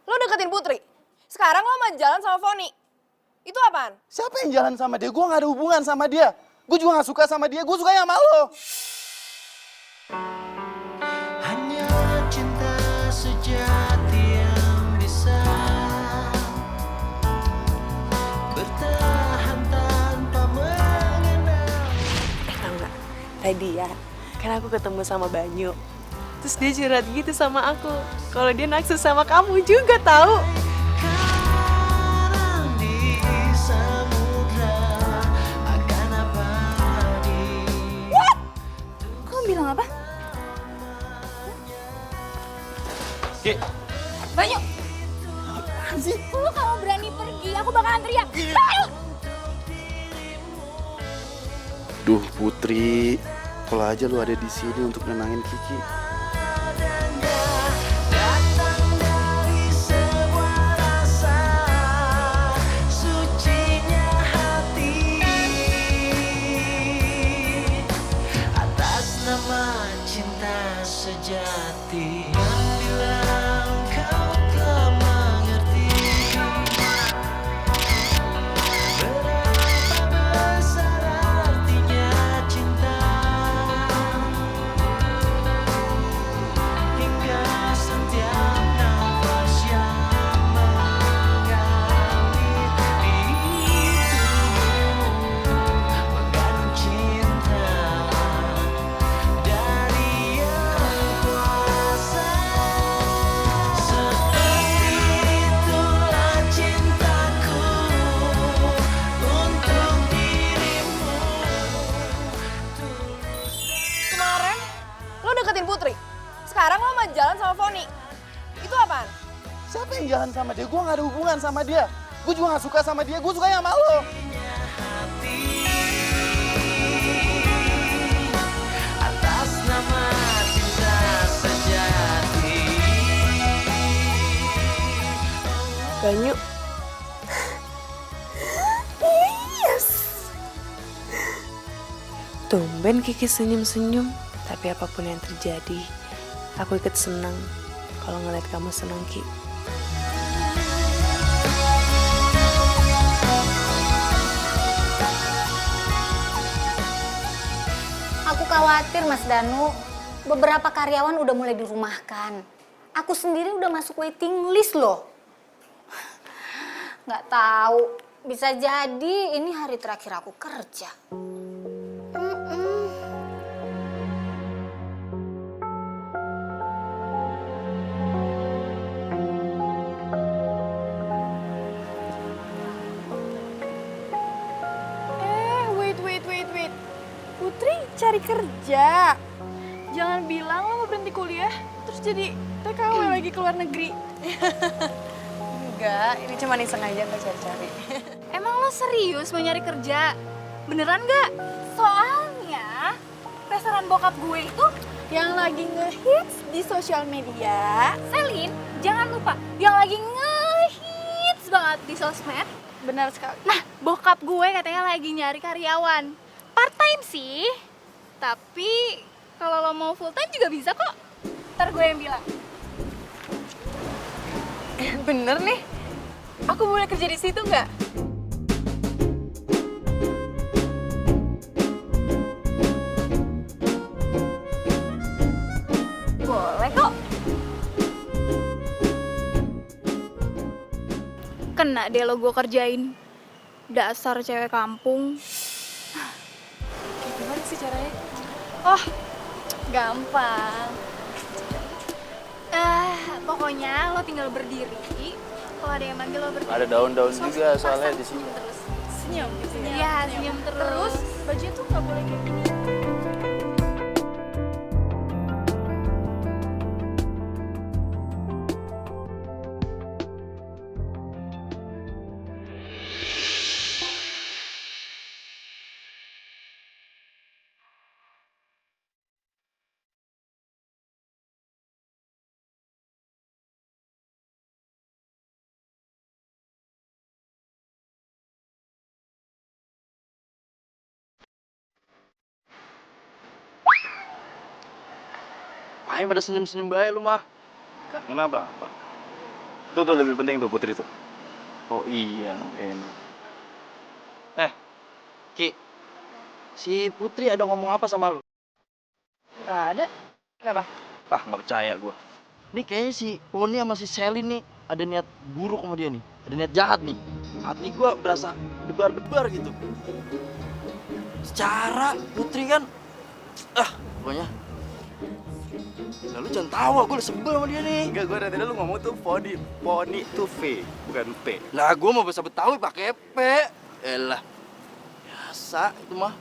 lo deketin Putri. Sekarang lo mau jalan sama Foni. Itu apaan? Siapa yang jalan sama dia? Gue gak ada hubungan sama dia. Gue juga gak suka sama dia. Gue sukanya sama lo. Hanya cinta sejati yang bisa bertahan tak Tadi ya, kan aku ketemu sama Banyu. Terus dia curhat gitu sama aku. Kalau dia naksir sama kamu juga tahu. Karang di samudra akan abadi. Kau bilang apa? Ki, Banyu! Lu kalau berani pergi, aku bakalan teriak. Ayo! Duh Putri, kalau aja lu ada di sini untuk nenangin Kiki. Datang dari sebuah rasa sucinya hati atas nama cinta sejati yang bilang kau telah mengerti berapa besar artinya cinta hingga setiap nafas yang mengalir di tubuhmu mengandung cinta dari yang kuasa. Seperti itulah cintaku untuk dirimu. Kemarin lo deketin Putri. Sekarang lo mau jalan sama Foni. Itu apaan? Siapa yang jalan sama dia? Gue gak ada hubungan sama dia. Gue juga gak suka sama dia, gue suka sama lo. Atas nama cinta sejati. Banyu. Tumben Kiki senyum-senyum. Tapi apapun yang terjadi, aku ikut senang kalau ngeliat kamu senang, Ki. Aku khawatir Mas Danu, beberapa karyawan udah mulai dirumahkan. Aku sendiri udah masuk waiting list loh. Nggak tahu, bisa jadi ini hari terakhir aku kerja. Wait. Putri cari kerja. Jangan bilang lo mau berhenti kuliah, terus jadi TKW lagi ke luar negeri. Enggak, ini cuma iseng aja nggak cari-cari. Emang lo serius mau nyari kerja? Beneran nggak? Soalnya restoran bokap gue itu Yang lagi ngehits di sosial media. Selin, jangan lupa yang lagi ngehits banget di sosmed. Benar sekali. Nah, bokap gue katanya lagi nyari karyawan. Part time sih, tapi kalau lo mau full time juga bisa kok. Ntar gue yang bilang. Bener nih. Aku boleh kerja di situ nggak? Boleh kok. Kena deh lo gue kerjain. Dasar cewek kampung. Gimana sih caranya? Oh, gampang. Pokoknya lo tinggal berdiri. Kalau ada yang manggil lo berdiri. Ada daun-daun juga soalnya di sini. Terus. Senyum gitu ya? Iya, senyum terus. Terus bajunya tuh nggak boleh kayak gini. Ayo pada senyum-senyum baik lu mah. Kenapa? Tuh lebih penting tuh Putri tuh. Oh iya, enak. Ki, si Putri ada ngomong apa sama lu? Nggak ada. Kenapa? Ah, nggak percaya gua. Ini kayaknya si Poni sama si Selin nih ada niat buruk sama dia nih. Ada niat jahat nih. Hati gua berasa debar-debar gitu. Secara Putri kan Pokoknya. Lalu jangan tawa, gue udah sebel sama dia nih. Enggak, gue dari tadi lu ngomong tuh poni tuh V, bukan P. Lah, gue mau bahasa Betawi pakai P. Elah. Biasa itu mah.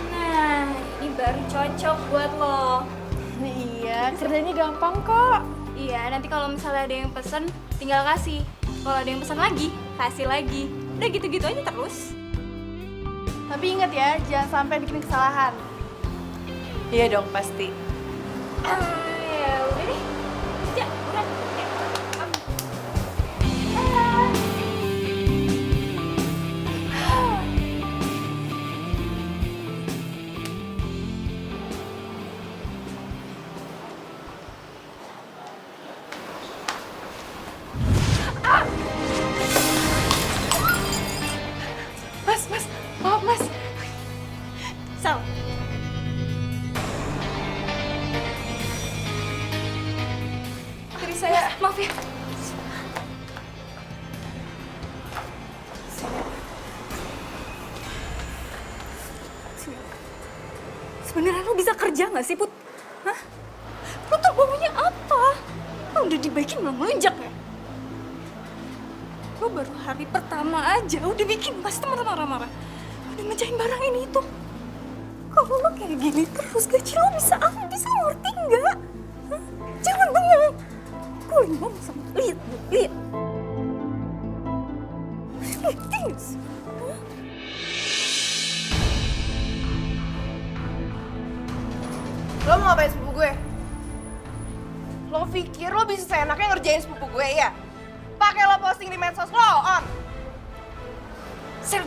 Nah, ini baru cocok buat lo. Iya, kerjanya gampang kok. Iya, nanti kalau misalnya ada yang pesen, tinggal kasih. Kalau ada yang pesen lagi, kasih lagi. Udah gitu-gitu aja terus. Tapi ingat ya, jangan sampai bikin kesalahan. Iya dong, pasti. Ya udah deh. Ya, udah. Mas, maaf mas. Sal. Jadi saya Maaf ya. Sebenarnya lo bisa kerja nggak sih, Put? Hah? Lo tuh baunya apa? Lo udah dibaikin belum melunjak ya? Lo baru hari pertama aja udah bikin pasti teman-teman marah-marah. Udah mecahin barang ini itu. Kalau lo kayak gini terus gaji lo bisa habis, lo ngerti nggak? Hah? Jangan bengong. Gue ngomong sama lihat. Ngerti nggak sih? Hah? Lo mau ngapain sepupu gue? Lo pikir lo bisa seenaknya ngerjain sepupu gue ya? Pakai lo posting di medsos lo on. Sel,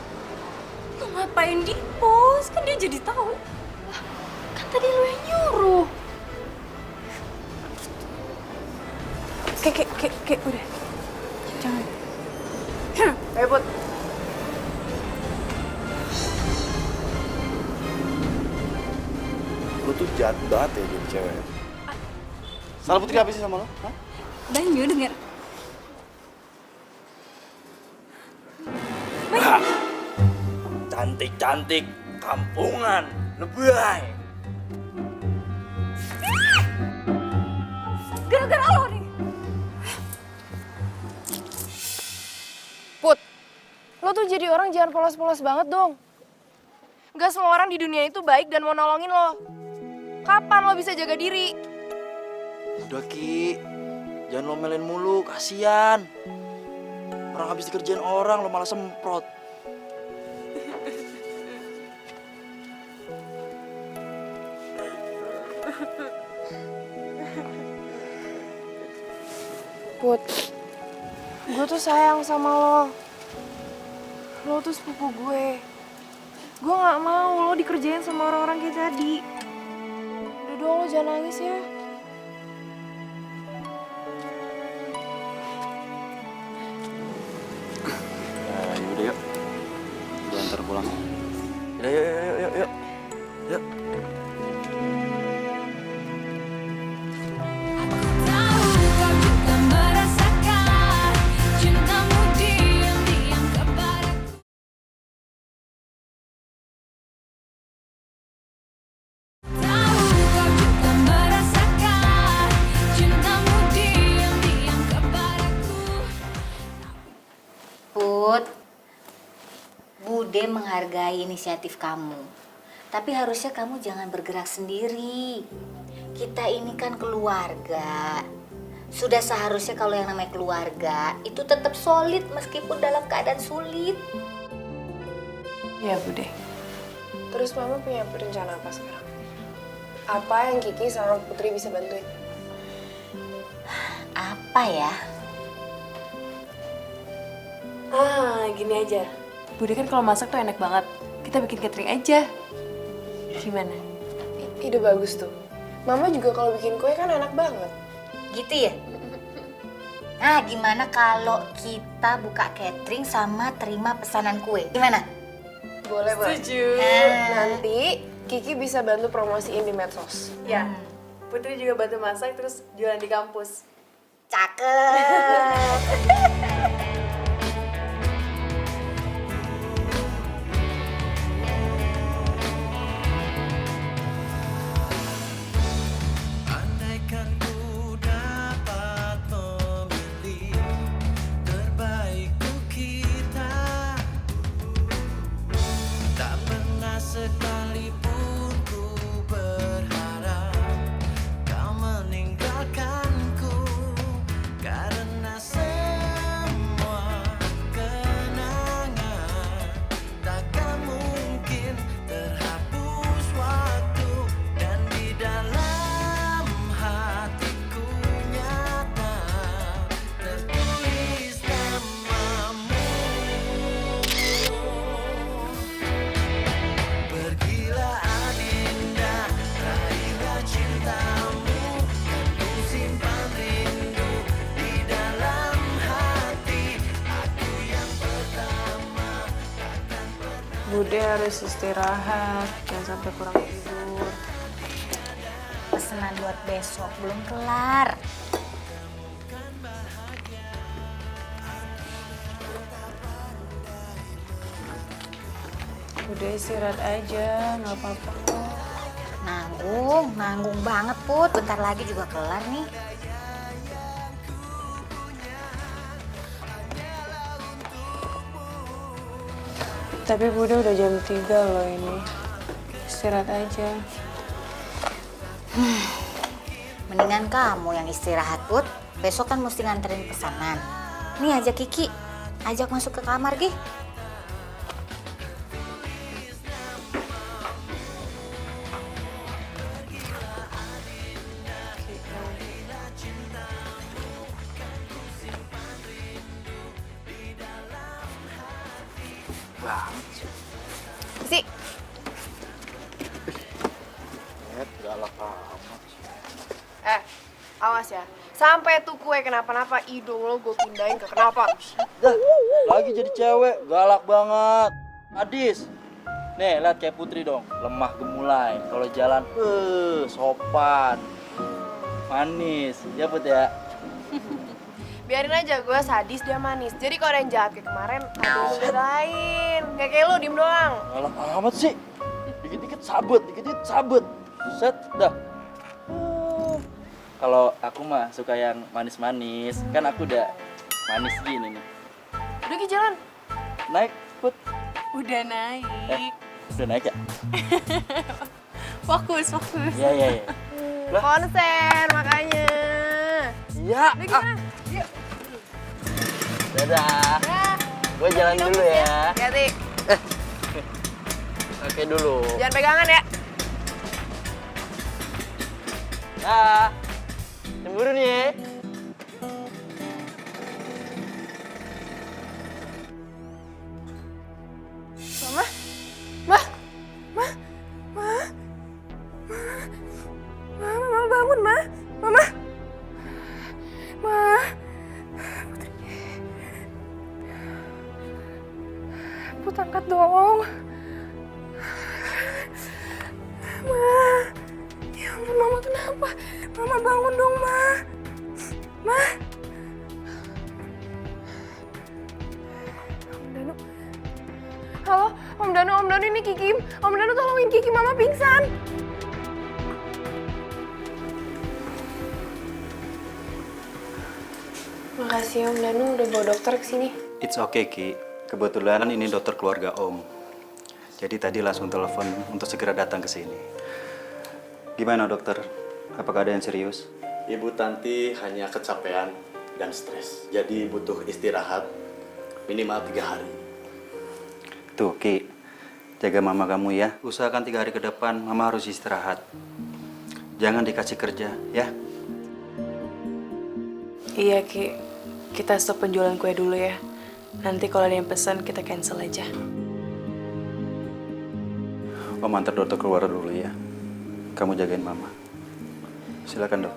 lo ngapain di post? Kan dia jadi tahu. Lah, kan tadi lo yang nyuruh. Kayak udah. Jangan. Ayo Put. Lu tuh jahat banget ya jadi cewek. Salah Putri apa sih sama lo? Hah? Banyu denger. Cantik-cantik kampungan, lebay. Gara-gara lo nih. Put, lo tuh jadi orang jangan polos-polos banget dong. Gak semua orang di dunia itu baik dan mau nolongin lo. Kapan lo bisa jaga diri? Udah Ki, jangan lomelin mulu, kasihan. Orang habis dikerjain orang, lo malah semprot. Put, gue tuh sayang sama lo. Lo tuh sepupu gue. Gue gak mau lo dikerjain sama orang-orang kayak tadi. Udah dong, lo jangan nangis ya. Yaudah yuk. Gue antar pulang. Yuk, yuk. Yuk. Tahu kau juga merasakan cintamu diam-diam kepadaku. Tahu kau juga merasakan cintamu diam-diam kepadaku. Put, Bude menghargai inisiatif kamu. Tapi harusnya kamu jangan bergerak sendiri. Kita ini kan keluarga. Sudah seharusnya kalau yang namanya keluarga itu tetap solid meskipun dalam keadaan sulit. Iya, Bude. Terus Mama punya rencana apa sekarang? Apa yang Kiki sama Putri bisa bantuin? Apa ya? Gini aja. Bude kan kalau masak tuh enak banget. Kita bikin catering aja. Gimana? Ide bagus tuh. Mama juga kalau bikin kue kan enak banget. Gitu ya? Nah, gimana kalau kita buka catering sama terima pesanan kue? Gimana? Boleh, boleh. Setuju. Nanti Kiki bisa bantu promosiin di medsos. Ya, Putri juga bantu masak terus jualan di kampus. Cakep. Andaikan ku dapat memilih terbaik untuk kita, tak pernah sekalipun ku berharap kau meninggalkanku, karena semua kenangan takkan mungkin terhapus waktu, dan di dalam hatiku nyata tertulis namamu. Pergilah Adinda, raihlah cintamu, kan ku simpan rindu di dalam hati. Aku yang pertama takkan pernah. Bude harus istirahat, jangan sampai kurang tidur. Pesanan buat besok belum kelar. Udah istirahat aja, nggak apa-apa kok. Nanggung banget Put. Bentar lagi juga kelar nih. Tapi Bude udah jam 3 loh ini. Istirahat aja. Mendingan kamu yang istirahat Put. Besok kan mesti nganterin pesanan. Nih ajak Kiki. Ajak masuk ke kamar Gi. Si, Galak amat. awas ya. Sampai tuh kue kenapa-napa, hidung lo gue pindahin ke kenapa. Dah, lagi jadi cewek, galak banget. Adis. Nih, lihat kayak Putri dong, lemah gemulai. Kalau jalan, sopan. Manis, ya Put ya. Biarin aja, gue sadis, dia manis. Jadi kalau ada yang jahat kayak kemarin, ada yang ngebelain. Gak kayak lo, diem doang. Galak amat sih. Dikit-dikit sabut. Set, dah. Kalau aku mah suka yang manis-manis. Kan aku udah manis gini nih. Udah Ki, jalan. Naik, Put. Udah naik. Udah naik ya? Fokus. Iya. Konsen makanya. Iya. Udah gimana? Yuk. Dadah. Dah. Gue jalan dulu ya. Hati-hati. Oke dulu. Jangan pegangan ya. Dah. Cemburu nih ya. Mama bangun, Ma. Mama. Put, angkat dong. Ma. Ya ampun, Mama kenapa? Mama bangun dong, Ma. Ma. Om Danu. Halo, Om Danu ini Kiki. Om Danu tolongin Kiki, Mama pingsan. Makasih Om Danu udah bawa dokter ke sini. It's okay, Ki. Kebetulan ini dokter keluarga Om. Jadi tadi langsung telepon untuk segera datang ke sini. Gimana dokter? Apakah ada yang serius? Ibu Tanti hanya kecapean dan stres. Jadi butuh istirahat minimal 3 hari. Tuh, Ki. Jaga mama kamu ya. Usahakan 3 hari ke depan mama harus istirahat. Jangan dikasih kerja, ya. Iya Ki, kita stop penjualan kue dulu ya. Nanti kalau ada yang pesan kita cancel aja. Om antar dokter keluar dulu ya. Kamu jagain mama. Silakan dok.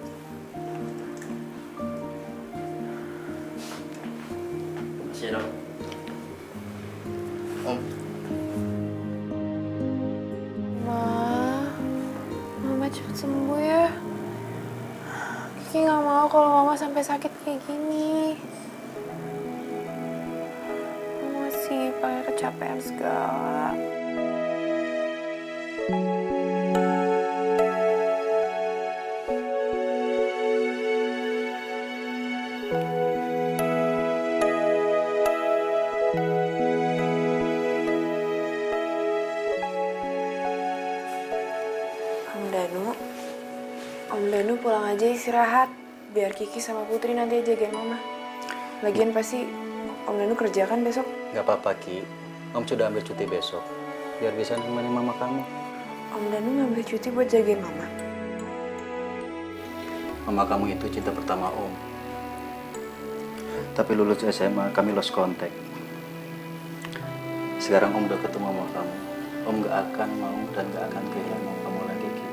ya dok. Om. Mama cepet sembuh ya. Kiki nggak mau kalau Mama sampai sakit kayak gini. Mama sih pakai kecapean segala. Om Danu pulang aja istirahat, biar Kiki sama Putri nanti jagain Mama. Lagian pasti Om Danu kerja kan besok? Gak apa-apa, Ki. Om sudah ambil cuti besok, biar bisa nemenin mama kamu. Om Danu ngambil cuti buat jagain Mama. Mama kamu itu cinta pertama Om. Tapi lulus SMA, kami lost contact. Sekarang Om udah ketemu sama kamu. Om gak akan mau dan gak akan kehilangan kamu lagi, Ki.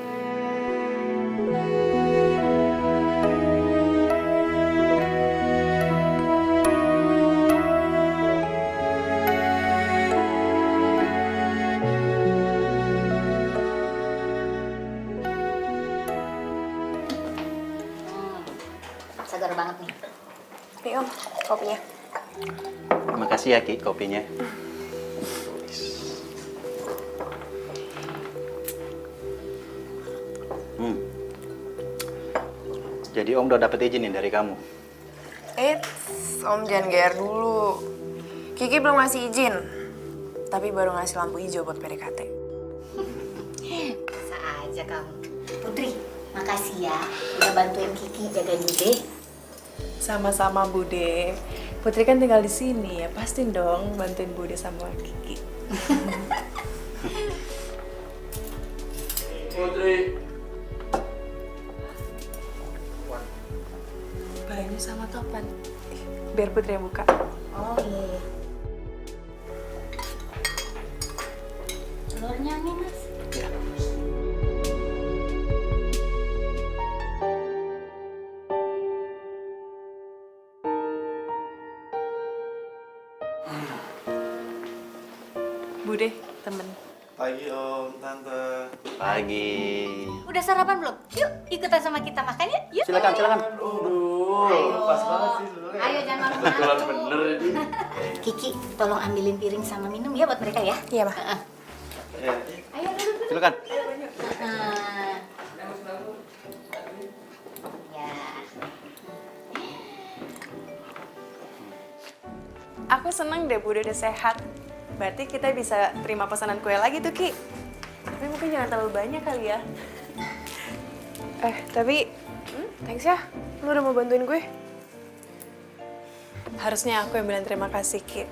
Segar banget nih. Nih Om, kopinya. Terima kasih ya, Ki, kopinya. Jadi Om udah dapet izin nih dari kamu? Om jangan GR dulu. Kiki belum ngasih izin, tapi baru ngasih lampu hijau buat PDKT. Bisa aja kamu. Putri, makasih ya udah bantuin Kiki jagain Bude. Sama-sama Bude. Putri kan tinggal di sini ya, pasti dong bantuin Bude sama Kiki. Putri. Baju sama topan. Biar Putri yang buka. Oh iya. Telurnya nih Mas. Ya. Bude, temen. Pagi Om, Tante. Pagi. Udah sarapan belum? Yuk ikutan sama kita makan ya. Yuk. Silakan, silakan. Aduh, pas banget sih sebenarnya. Ayo jangan malu. Kebetulan bener ini. Kiki, tolong ambilin piring sama minum ya buat mereka ya. Iya, Ma. Ya. Ayo duduk. Silakan. Ya. Aku seneng deh Bude udah sehat. Berarti kita bisa terima pesanan kue lagi tuh, Ki. Tapi mungkin jangan terlalu banyak kali ya. Tapi thanks ya, lu udah mau bantuin gue. Harusnya aku yang bilang terima kasih, Ki.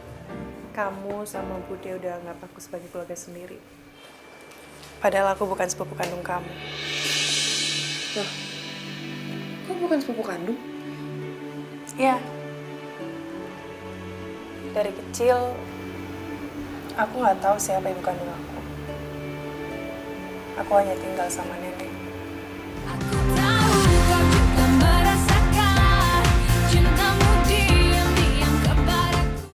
Kamu sama Bude udah anggap aku sebagai keluarga sendiri. Padahal aku bukan sepupu kandung kamu. Loh, kok bukan sepupu kandung? Ya. Dari kecil, aku nggak tahu siapa ibu kandung aku. Aku hanya tinggal sama nenek. Aku tahu kau juga merasakan cintamu diam-diam kepadaku.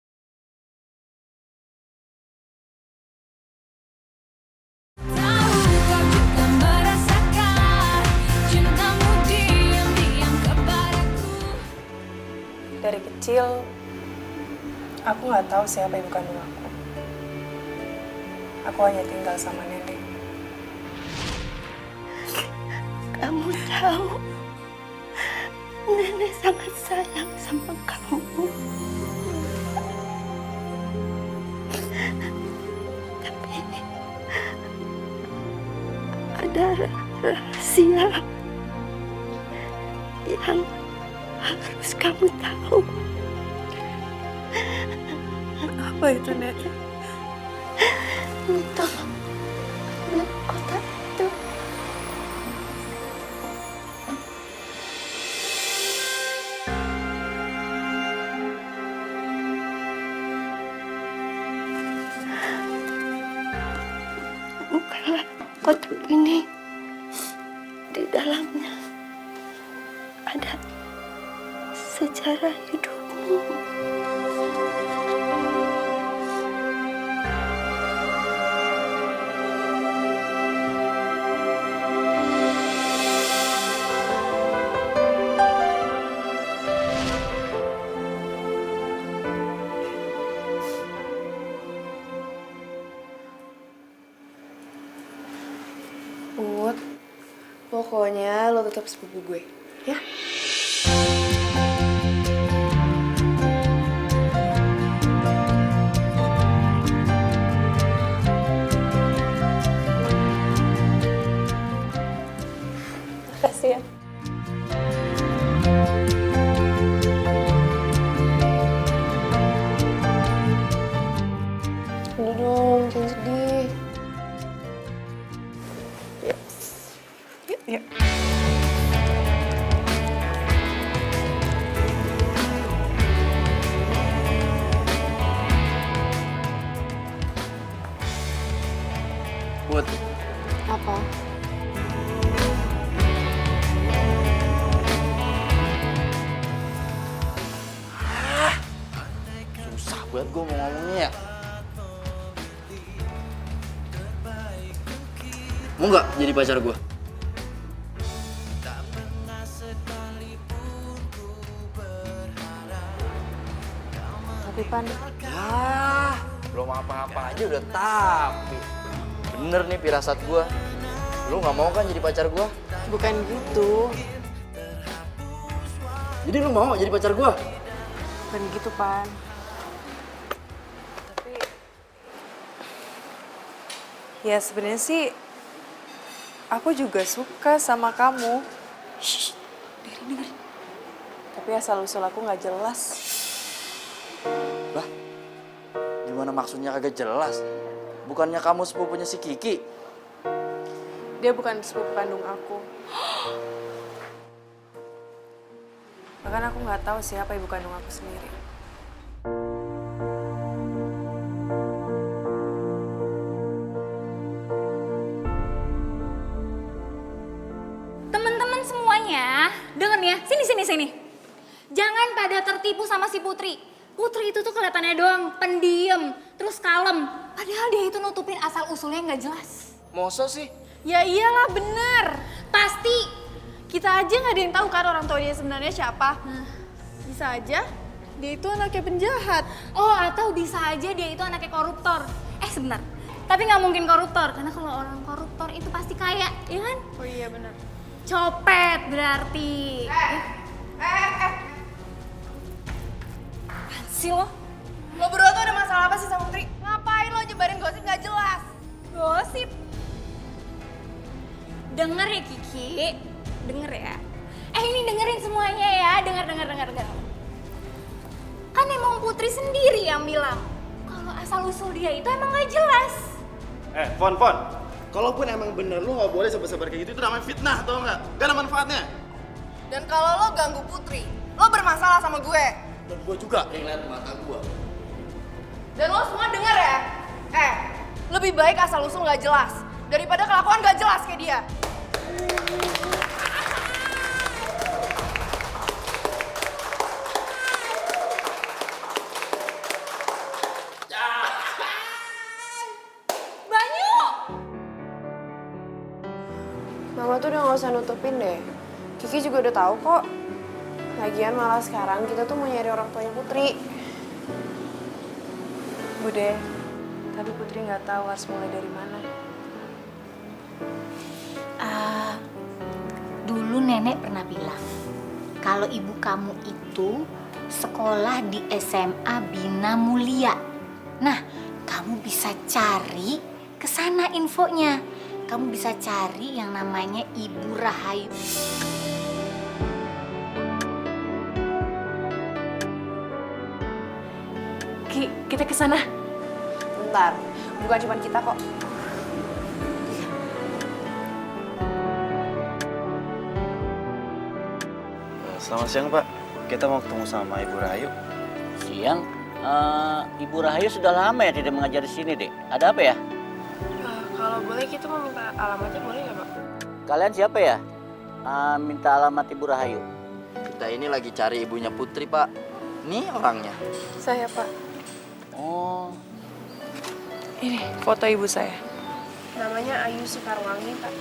Tahu kau juga merasakan cintamu diam-diam kepadaku. Dari kecil, aku nggak tahu siapa ibu kandung aku. Aku hanya tinggal sama nenek. Kamu tahu, nenek sangat sayang sama kamu. Tapi ada rahasia yang harus kamu tahu. Apa itu, Nek? Untuk kota itu bukalah kotak ini. Di dalamnya ada sejarah hidupmu. Pokoknya lo tetap sepupu gue, ya? Makasih ya. Udah dong, jangan sedih. Yuk, yuk. Put, Apa? susah banget gue mau ngomongnya ya. Mau nggak jadi pacar gue? Tapi Pan, Ya, belum apa-apa aja udah tapi. Bener nih firasat gue. Lu nggak mau kan jadi pacar gue? bukan gitu. Jadi lu mau jadi pacar gue? Bukan gitu, Pan. Tapi ya sebenarnya sih aku juga suka sama kamu. Shh, dengerin. Tapi asal usul aku nggak jelas. Lah, gimana maksudnya kagak jelas? Bukannya kamu sepupunya si Kiki? Dia bukan sepupu kandung aku. Bahkan aku nggak tahu siapa ibu kandung aku sendiri. Teman-teman semuanya, denger nih ya, sini. Jangan pada tertipu sama si Putri. Putri itu tuh kelihatannya doang pendiam, terus kalem. Padahal dia itu nutupin asal usulnya nggak jelas. Masa sih? Ya iyalah bener. Pasti. Kita aja nggak ada yang tahu kan orang tua dia sebenarnya siapa. Bisa aja dia itu anaknya penjahat. Oh, atau bisa aja dia itu anaknya koruptor. Sebentar. Tapi nggak mungkin koruptor, karena kalau orang koruptor itu pasti kaya, ya kan? Oh iya bener. Copet berarti. Apaan sih lo? Lo berdua tuh ada masalah apa sih sama Putri? Ngapain lo nyebarin gosip nggak jelas? Gosip. Denger ya Kiki, denger ya. Ini dengerin semuanya ya, denger. Kan emang Putri sendiri yang bilang kalau asal usul dia itu emang gak jelas. Fon. Kalaupun emang bener lu nggak boleh sabar-sabar kayak gitu, itu namanya fitnah, tau nggak? Gak ada manfaatnya. Dan kalau lo ganggu Putri, lo bermasalah sama gue. Dan gue juga yang lihat mata gue. Dan lo semua denger ya. Lebih baik asal usul nggak jelas daripada kelakuan nggak jelas kayak dia. Banyu! Mama tuh udah nggak usah nutupin deh. Kiki juga udah tahu kok. Lagian malah sekarang kita tuh mau nyari orang tuanya Putri. Bude, tapi Putri nggak tahu harus mulai dari mana. Dulu nenek pernah bilang, kalau ibu kamu itu sekolah di SMA Bina Mulia. Nah, kamu bisa cari ke sana infonya. Kamu bisa cari yang namanya Ibu Rahayu. Ki, kita ke sana. Bentar, bukan cuma kita kok. Selamat siang, Pak. Kita mau ketemu sama Ibu Rahayu. Siang, Ibu Rahayu sudah lama ya tidak mengajar di sini, Dek. Ada apa ya? Kalau boleh kita mau minta alamatnya boleh nggak, Pak? Kalian siapa ya? Minta alamat Ibu Rahayu. Kita ini lagi cari ibunya Putri, Pak. Nih orangnya. Saya, Pak. Oh, Ini foto ibu saya. Namanya Ayu Soekarwangi, Pak.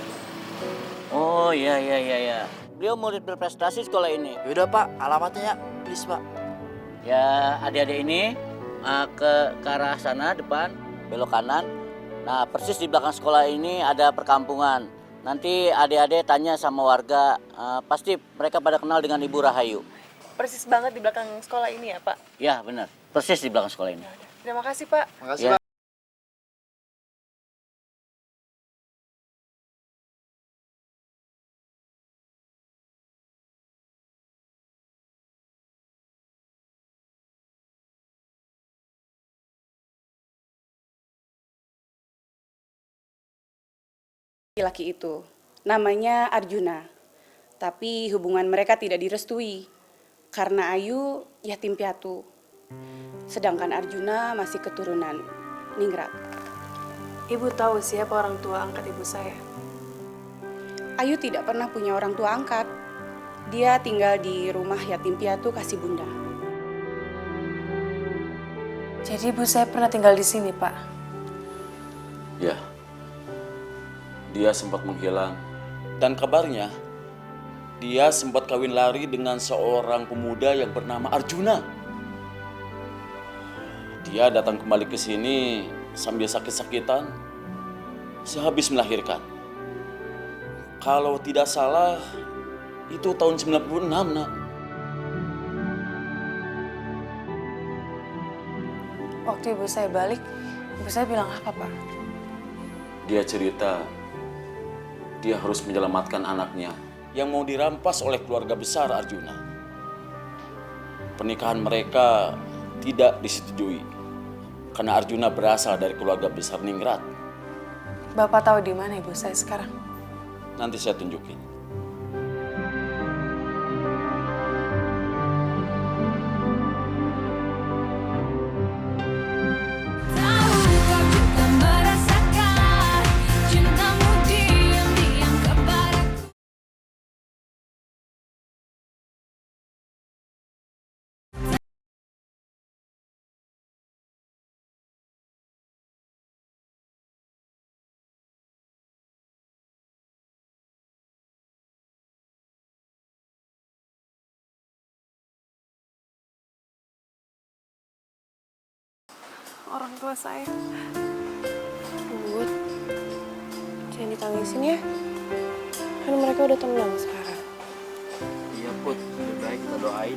oh iya. Beliau murid berprestasi sekolah ini. Yaudah, Pak, alamatnya ya, please, Pak. Ya, adik-adik ini ke arah sana depan, belok kanan. Nah, persis di belakang sekolah ini ada perkampungan. Nanti adik-adik tanya sama warga, pasti mereka pada kenal dengan Ibu Rahayu. Persis banget di belakang sekolah ini ya, Pak? Ya, benar. Persis di belakang sekolah ini. Terima kasih, Pak. Makasih, Ya. Pak. Laki-laki itu namanya Arjuna, tapi hubungan mereka tidak direstui karena Ayu yatim piatu, sedangkan Arjuna masih keturunan Ningrat. Ibu tahu siapa orang tua angkat ibu saya? Ayu tidak pernah punya orang tua angkat. Dia tinggal di rumah yatim piatu kasih bunda. Jadi ibu saya pernah tinggal di sini, Pak? Ya, dia sempat menghilang. Dan kabarnya, dia sempat kawin lari dengan seorang pemuda yang bernama Arjuna. Dia datang kembali ke sini sambil sakit-sakitan sehabis melahirkan. Kalau tidak salah, itu tahun 96, Nak. Waktu ibu saya balik, ibu saya bilang apa, Pak? Dia cerita dia harus menyelamatkan anaknya yang mau dirampas oleh keluarga besar Arjuna. Pernikahan mereka tidak disetujui karena Arjuna berasal dari keluarga besar Ningrat. Bapak tahu di mana ibu saya sekarang? Nanti saya tunjukin. Tahu kau juga merasakan cintamu diam-diam kepadaku. Orang tua saya. Bud, jangan ditangisin ya. Kan mereka udah tenang sekarang. Iya, Put. Lebih baik kita doain.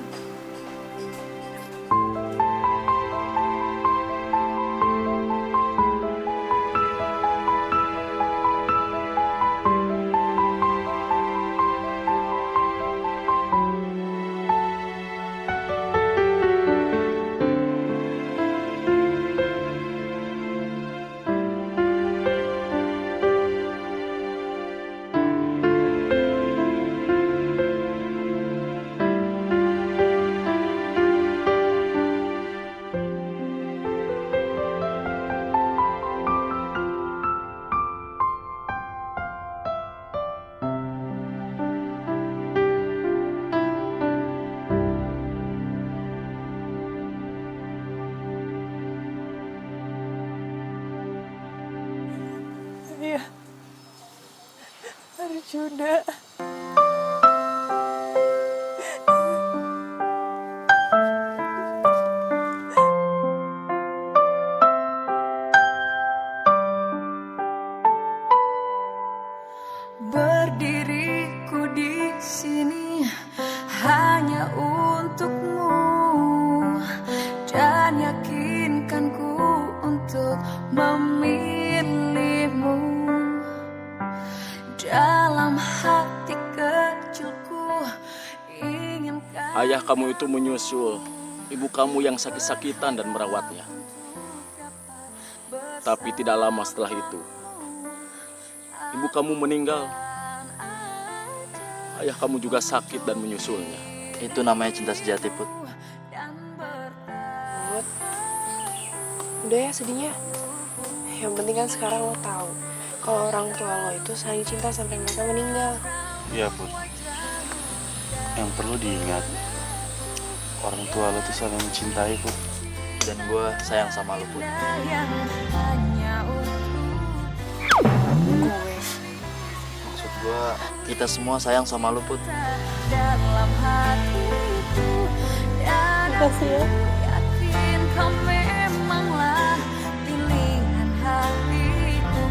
Iya. Arjuna. Berdiriku di sini hanya untukmu dan yakinkanku untuk memilihmu dalam hati kecilku inginkan. Ayah kamu itu menyusul ibu kamu yang sakit-sakitan dan merawatnya. Tapi tidak lama setelah itu, ibu kamu meninggal. Ayah kamu juga sakit dan menyusulnya. Itu namanya cinta sejati, Put. Bud, udah ya sedihnya. Yang penting kan sekarang lo tahu kalau orang tua lo itu saling cinta sampai mereka meninggal. Iya, Put. Yang perlu diingat, orang tua lo tuh saling mencintai, Put. Dan gue sayang sama lo, Put. Maksud gue, kita semua sayang sama lo, Put. Dalam hatiku dan aku yakin kau memanglah pilihan hatiku.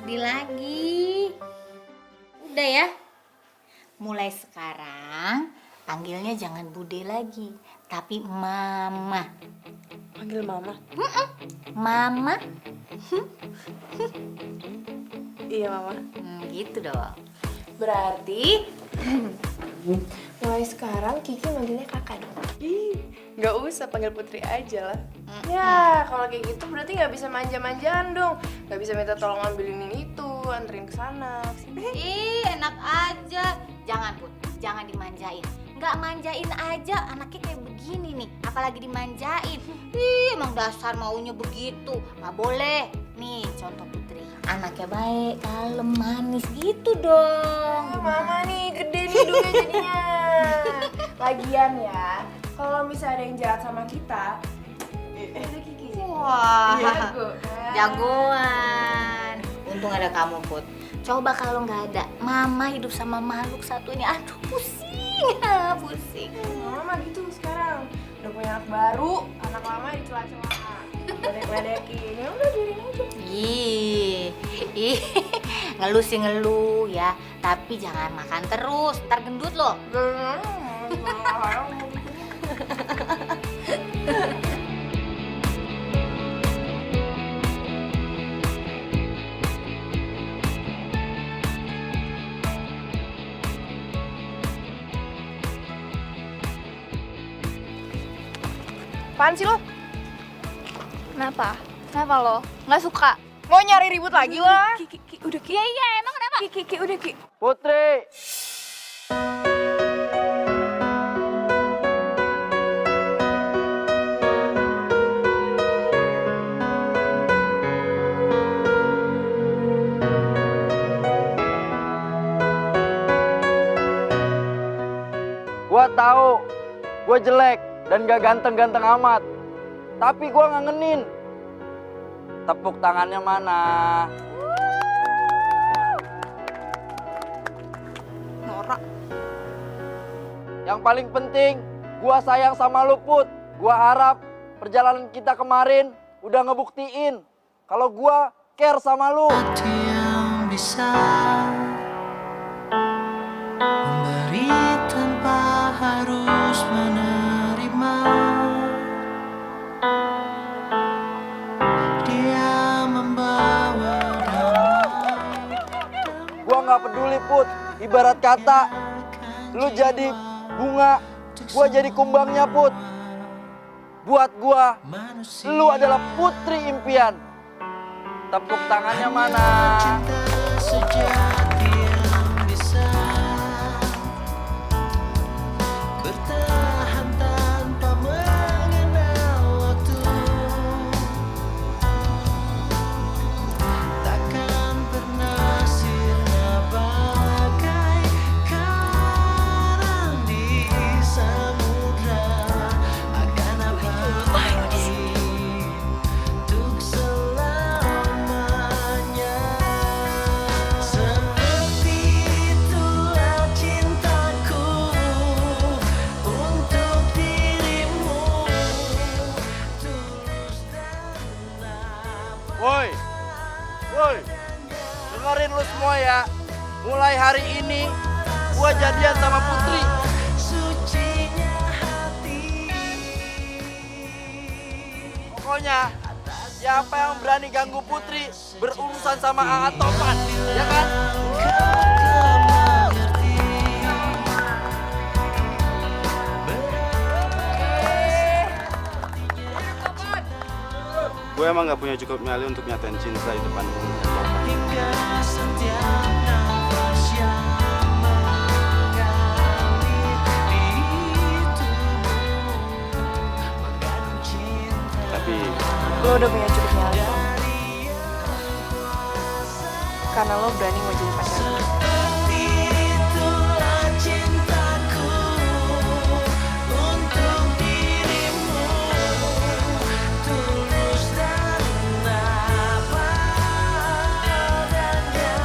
sedih lagi. Udah ya. Mulai sekarang panggilnya jangan Bude lagi, tapi Mama. Panggil Mama? Mama. Iya, Mama. Gitu dong. Berarti mulai sekarang Kiki manggilnya kakak dong. Ih, nggak usah panggil Putri aja lah. Ya, kalau kayak gitu berarti nggak bisa manja-manjaan dong. Nggak bisa minta tolong ambilin ini itu, anterin ke sana, kesini. Ih, enak aja. Jangan, Put. Jangan dimanjain. Nggak manjain aja, anaknya kayak begini nih. Apalagi dimanjain. Ih, emang dasar maunya begitu. Nggak boleh. Nih, contoh Putri. Anaknya baik, kalem, manis gitu dong. Mama nih, gede nih hidungnya jadinya. Lagian ya, kalau misalnya ada yang jahat sama kita, ada Kiki. Wah, Jago. jagoan. Untung ada kamu, Put. Coba kalau nggak ada, Mama hidup sama makhluk satu ini. Aduh, pusing. Pusing. Mama gitu sekarang. Udah punya anak baru, anak lama dicela-cela. Ledek-ledekin. Ya udah biarin aja. Ih, ngeluh sih ngeluh ya. Tapi jangan makan terus, ntar gendut loh. Apaan sih lo? Kenapa? Kenapa lo? Nggak suka? Mau nyari ribut lagi lah? Ki, udah Ki. Iya, emang kenapa? Ki, udah Ki. Putri! Gua tahu, gua jelek dan gak ganteng-ganteng amat. Tapi gua ngangenin. Tepuk tangannya mana? Norak. Yang paling penting, gua sayang sama lu, Put. Gua harap perjalanan kita kemarin udah ngebuktiin kalau gua care sama lu. Yang bisa memberi tanpa harus menerima. Dia membawa damai. Gua nggak peduli, Put. Ibarat kata, lu jadi bunga, gua jadi kumbangnya, Put. Buat gua, lu adalah putri impian. Tepuk tangannya mana? Sejati yang bisa bertahan tanpa mengenal waktu. Takkan pernah sirna bagai karang di samudra. Akan abadi untuk selamanya. Seperti itulah cintaku untuk dirimu. Tulus dan Woi, woi, dengerin lu semua ya. Mulai hari ini, gua jadian sama Putri. sucinya hati. Pokoknya, siapa yang berani ganggu Putri berurusan sama AA Topan, ya kan? Gue emang gak punya cukup nyali untuk nyatain cinta di depan umum. Hingga setiap nafas yang mengalir di tubuhmu mengandung cinta. Tapi Lo udah punya cukup nyali kok. Karena lo berani mau jadi pacar gue. Seperti itulah cintaku untuk dirimu. Tulus dan apa adanya,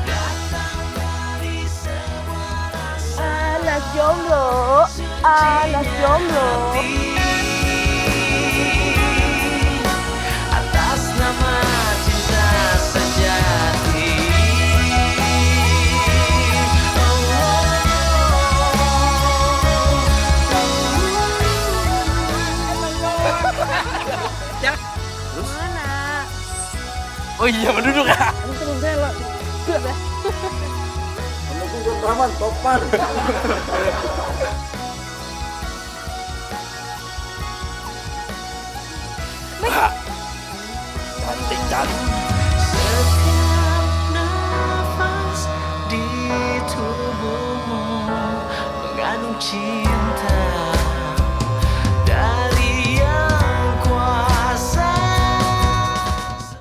datang dari semua rasa. Anak jomblo, anak jomblo. Atas nama cinta sejati. Oh iya, menduduk ya. Kamu turun rela. Kamu tuh buat Rahman, topan. Cantik, cantik. Setiap nafas di tubuhmu mengandung cinta.